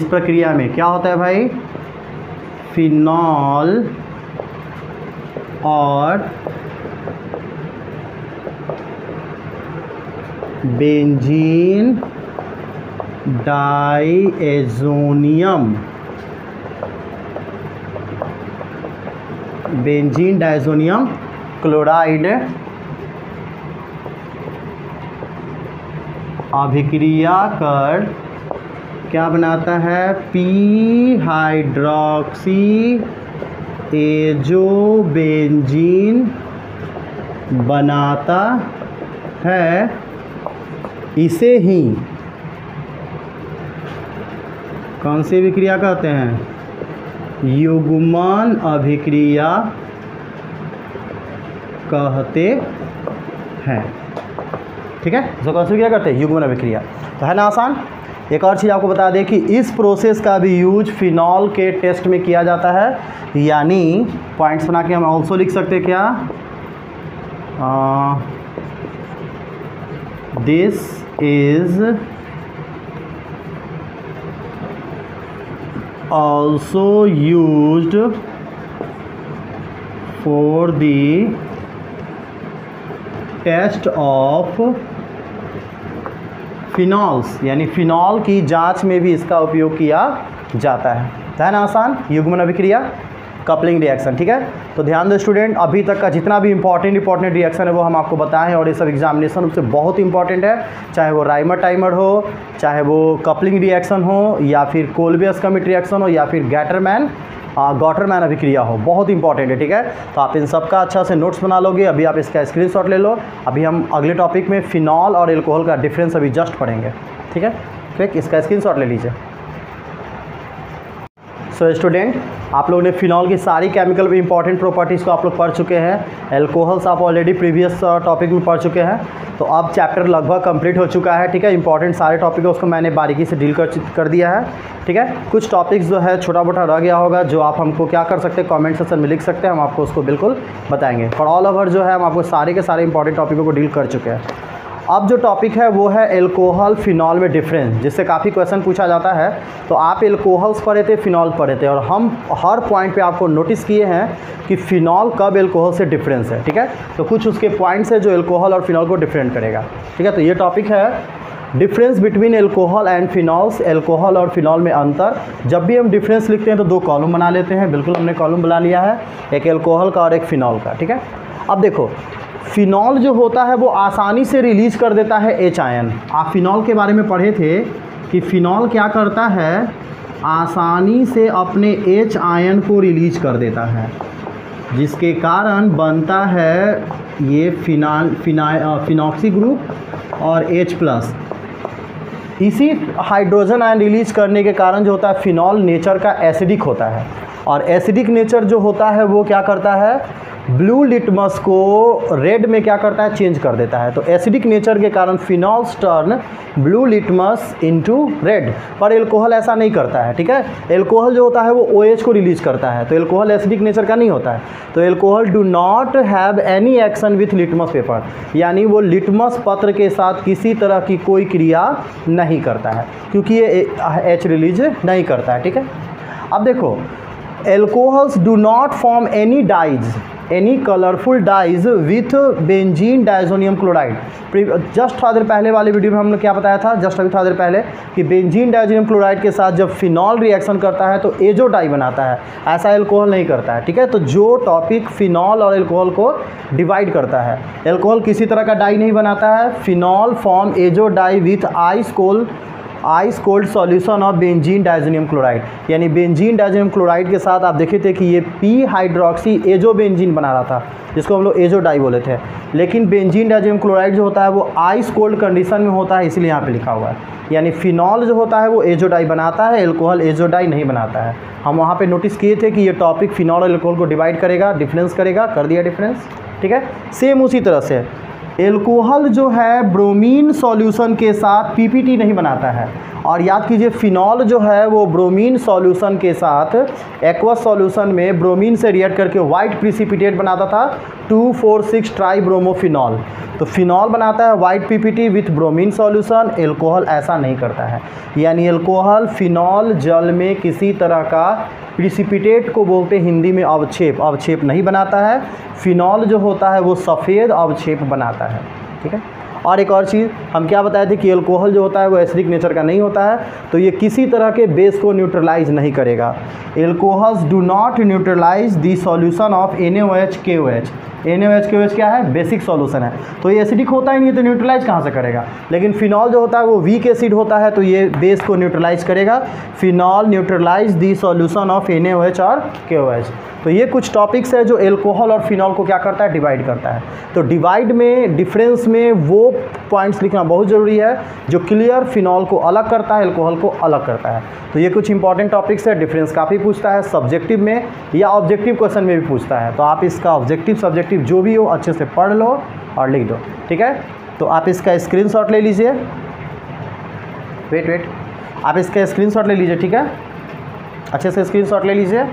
Speaker 1: प्रक्रिया में क्या होता है भाई, फिनॉल और benzene diazonium, benzene diazonium chloride अभिक्रिया कर क्या बनाता है, पी हाइड्रोक्सी एजोबेंजीन बनाता है। इसे ही कौन सी अभिक्रिया कहते हैं, युग्मन अभिक्रिया कहते हैं, ठीक है। इसको कौन सी अभिक्रिया करते हैं, युग्मन अभिक्रिया। तो है ना आसान। एक और चीज़ आपको बता दें कि इस प्रोसेस का भी यूज फिनॉल के टेस्ट में किया जाता है, यानी पॉइंट्स बना के हम ऑल्सो लिख सकते हैं क्या, this is also used for the test of phenols, यानी फिनॉल की जांच में भी इसका उपयोग किया जाता है ना आसान। युग्मन अभिक्रिया, कपलिंग रिएक्शन, ठीक है। तो ध्यान दो स्टूडेंट, अभी तक का जितना भी इंपॉर्टेंट रिएक्शन है वो हम आपको बताएं हैं, और ये सब एग्जामिनेशन से बहुत इंपॉर्टेंट है, चाहे वो राइमर टाइमर हो, चाहे वो कपलिंग रिएक्शन हो, या फिर कोल्बे-स्कमिट रिएक्शन हो, या फिर गॉटरमैन अभिक्रिया हो, बहुत इंपॉर्टेंट है, ठीक है। तो आप इन सब का अच्छा से नोट्स बना लोगे। अभी आप इसका स्क्रीनशॉट ले लो। अभी हम अगले टॉपिक में फिनॉल और एल्कोहल का डिफरेंस अभी जस्ट पढ़ेंगे, ठीक है। ठीक, इसका स्क्रीनशॉट ले लीजिए। सो स्टूडेंट, आप लोगों ने फिनॉल की सारी केमिकल इंपॉर्टेंट प्रॉपर्टीज़ को आप लोग पढ़ चुके हैं। एल्कोहल्स आप ऑलरेडी प्रीवियस टॉपिक में पढ़ चुके हैं। तो अब चैप्टर लगभग कंप्लीट हो चुका है, ठीक है। इंपॉर्टेंट सारे टॉपिक है उसको मैंने बारीकी से डील कर दिया है, ठीक है। कुछ टॉपिक्स जो है छोटा मोटा रह गया होगा, जो आप हमको क्या कर सकते हैं, कमेंट सेक्शन में लिख सकते हैं, हम आपको उसको बिल्कुल बताएंगे। फॉर ऑल ओवर जो है हम आपको सारे के सारे इंपॉर्टेंट टॉपिकों को डील कर चुके हैं। अब जो टॉपिक है वो है एल्कोहल फिनॉल में डिफरेंस, जिससे काफ़ी क्वेश्चन पूछा जाता है। तो आप एल्कोहल्स पढ़े थे, फिनॉल पढ़े थे, और हम हर पॉइंट पे आपको नोटिस किए हैं कि फिनॉल कब एल्कोहल से डिफरेंस है, ठीक है। तो कुछ उसके पॉइंट्स है जो एल्कोहल और फिनॉल को डिफरेंट करेगा, ठीक है। तो ये टॉपिक है difference between alcohol and phenols, alcohol और फिनॉल में अंतर। जब भी हम डिफरेंस लिखते हैं तो दो कॉलम बना लेते हैं, बिल्कुल हमने कॉलम बना लिया है, एक एल्कोहल का और एक फिनॉल का, ठीक है। अब देखो, फिनॉल जो होता है वो आसानी से रिलीज कर देता है H आयन। आप फिनॉल के बारे में पढ़े थे कि फिनॉल क्या करता है, आसानी से अपने H आयन को रिलीज कर देता है, जिसके कारण बनता है ये फिनॉक्सी ग्रुप और H+। इसी हाइड्रोजन आयन रिलीज करने के कारण जो होता है फिनॉल नेचर का एसिडिक होता है, और एसिडिक नेचर जो होता है वो क्या करता है, ब्लू लिटमस को रेड में क्या करता है, चेंज कर देता है। तो एसिडिक नेचर के कारण phenols turn blue litmus into red, पर एल्कोहल ऐसा नहीं करता है, ठीक है। एल्कोहल जो होता है वो OH को रिलीज करता है, तो एल्कोहल एसिडिक नेचर का नहीं होता है। तो alcohol do not have any action with litmus paper, यानी वो लिटमस पत्र के साथ किसी तरह की कोई क्रिया नहीं करता है, क्योंकि ये H रिलीज नहीं करता है, ठीक है। अब देखो, alcohols do not form any dyes, any colourful dyes with benzene diazonium chloride. Just थोड़ा देर पहले वाले वीडियो में हमने क्या बताया था, जस्ट अभी थोड़ा देर पहले, कि बेंजीन डायजोनियम क्लोराइड के साथ जब फिनॉल रिएक्शन करता है तो एजो डाई बनाता है, ऐसा एल्कोहल नहीं करता है, ठीक है। तो जो टॉपिक फिनॉल और एल्कोहल को डिवाइड करता है, एल्कोहल किसी तरह का डाई नहीं बनाता है। Phenol form azo dye with ice cold solution of benzene diazonium chloride, यानी बेंजीन डायजोनियम क्लोराइड के साथ आप देखे थे कि ये पी हाइड्रोक्सी एजो बेंजीन बना रहा था, जिसको हम लोग एजो डाई बोले थे। लेकिन बेंजीन डायजोनियम क्लोराइड जो होता है वो आइस कोल्ड कंडीशन में होता है, इसलिए यहाँ पे लिखा हुआ है। यानी फिनॉल जो होता है वो एजो डाई बनाता है, एल्कोहल एजो डाई नहीं बनाता है। हम वहाँ पे नोटिस किए थे कि ये टॉपिक फिनॉल और एल्कोहल को डिवाइड करेगा, डिफरेंस करेगा, कर दिया डिफरेंस, ठीक है। सेम उसी तरह से एल्कोहल जो है ब्रोमीन सॉल्यूशन के साथ पीपीटी नहीं बनाता है, और याद कीजिए फिनॉल जो है वो ब्रोमीन सॉल्यूशन के साथ एक्वस सॉल्यूशन में ब्रोमीन से रिएक्ट करके वाइट प्रिसिपिटेट बनाता था 2,4,6 ट्राई ब्रोमोफिनॉल। तो फिनॉल बनाता है white PPT with bromine solution, alcohol ऐसा नहीं करता है। यानी एल्कोहल फिनॉल जल में किसी तरह का प्रिसिपिटेट को बोलते हिंदी में अवक्षेप नहीं बनाता है। फिनॉल जो होता है वो सफ़ेद अवक्षेप बनाता है, ठीक है। और एक और चीज़ हम क्या बताए थे कि एल्कोहल जो होता है वो एसिडिक नेचर का नहीं होता है, तो ये किसी तरह के बेस को न्यूट्रलाइज नहीं करेगा। Alcohols do not neutralise the solution of NaOH KOH। NaOH KOH क्या है, बेसिक सॉल्यूशन है, तो ये एसिडिक होता ही नहीं, तो न्यूट्रलाइज कहाँ से करेगा। लेकिन फिनॉल जो होता है वो वीक एसिड होता है, तो ये बेस को न्यूट्रलाइज करेगा। Phenol neutralise the solution of NaOH और KOH। तो ये कुछ टॉपिक्स है जो एल्कोहल और फिनॉल को क्या करता है, डिवाइड करता है। तो डिवाइड में, डिफरेंस में वो पॉइंट्स लिखना बहुत ज़रूरी है जो क्लियर फिनॉल को अलग करता है, एल्कोहल को अलग करता है। तो ये कुछ इंपॉर्टेंट टॉपिक्स है, डिफरेंस काफ़ी पूछता है सब्जेक्टिव में या ऑब्जेक्टिव क्वेश्चन में भी पूछता है। तो आप इसका ऑब्जेक्टिव सब्जेक्टिव जो भी हो अच्छे से पढ़ लो और लिख दो, ठीक है। तो आप इसका स्क्रीनशॉट ले लीजिए, वेट आप इसका स्क्रीनशॉट ले लीजिए, ठीक है, अच्छे से स्क्रीनशॉट ले लीजिए।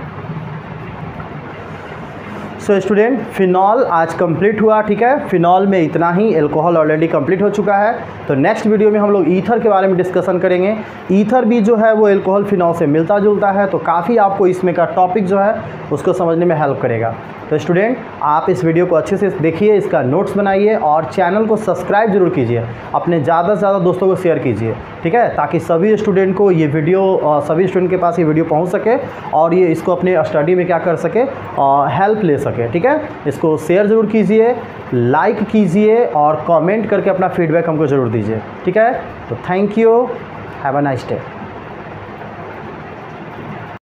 Speaker 1: सो स्टूडेंट, फिनॉल आज कंप्लीट हुआ, ठीक है। फिनॉल में इतना ही, एल्कोहल ऑलरेडी कंप्लीट हो चुका है। तो नेक्स्ट वीडियो में हम लोग ईथर के बारे में डिस्कशन करेंगे। ईथर भी जो है वो एल्कोहल फिनॉल से मिलता जुलता है, तो काफ़ी आपको इसमें का टॉपिक जो है उसको समझने में हेल्प करेगा। तो स्टूडेंट, आप इस वीडियो को अच्छे से देखिए, इसका नोट्स बनाइए और चैनल को सब्सक्राइब जरूर कीजिए, अपने ज़्यादा से ज़्यादा दोस्तों को शेयर कीजिए, ठीक है, ताकि सभी स्टूडेंट को ये वीडियो, सभी स्टूडेंट के पास ये वीडियो पहुंच सके और ये इसको अपने स्टडी में क्या कर सके, हेल्प ले सके, ठीक है। इसको शेयर ज़रूर कीजिए, लाइक कीजिए और कमेंट करके अपना फीडबैक हमको ज़रूर दीजिए, ठीक है। तो thank you, have a nice day.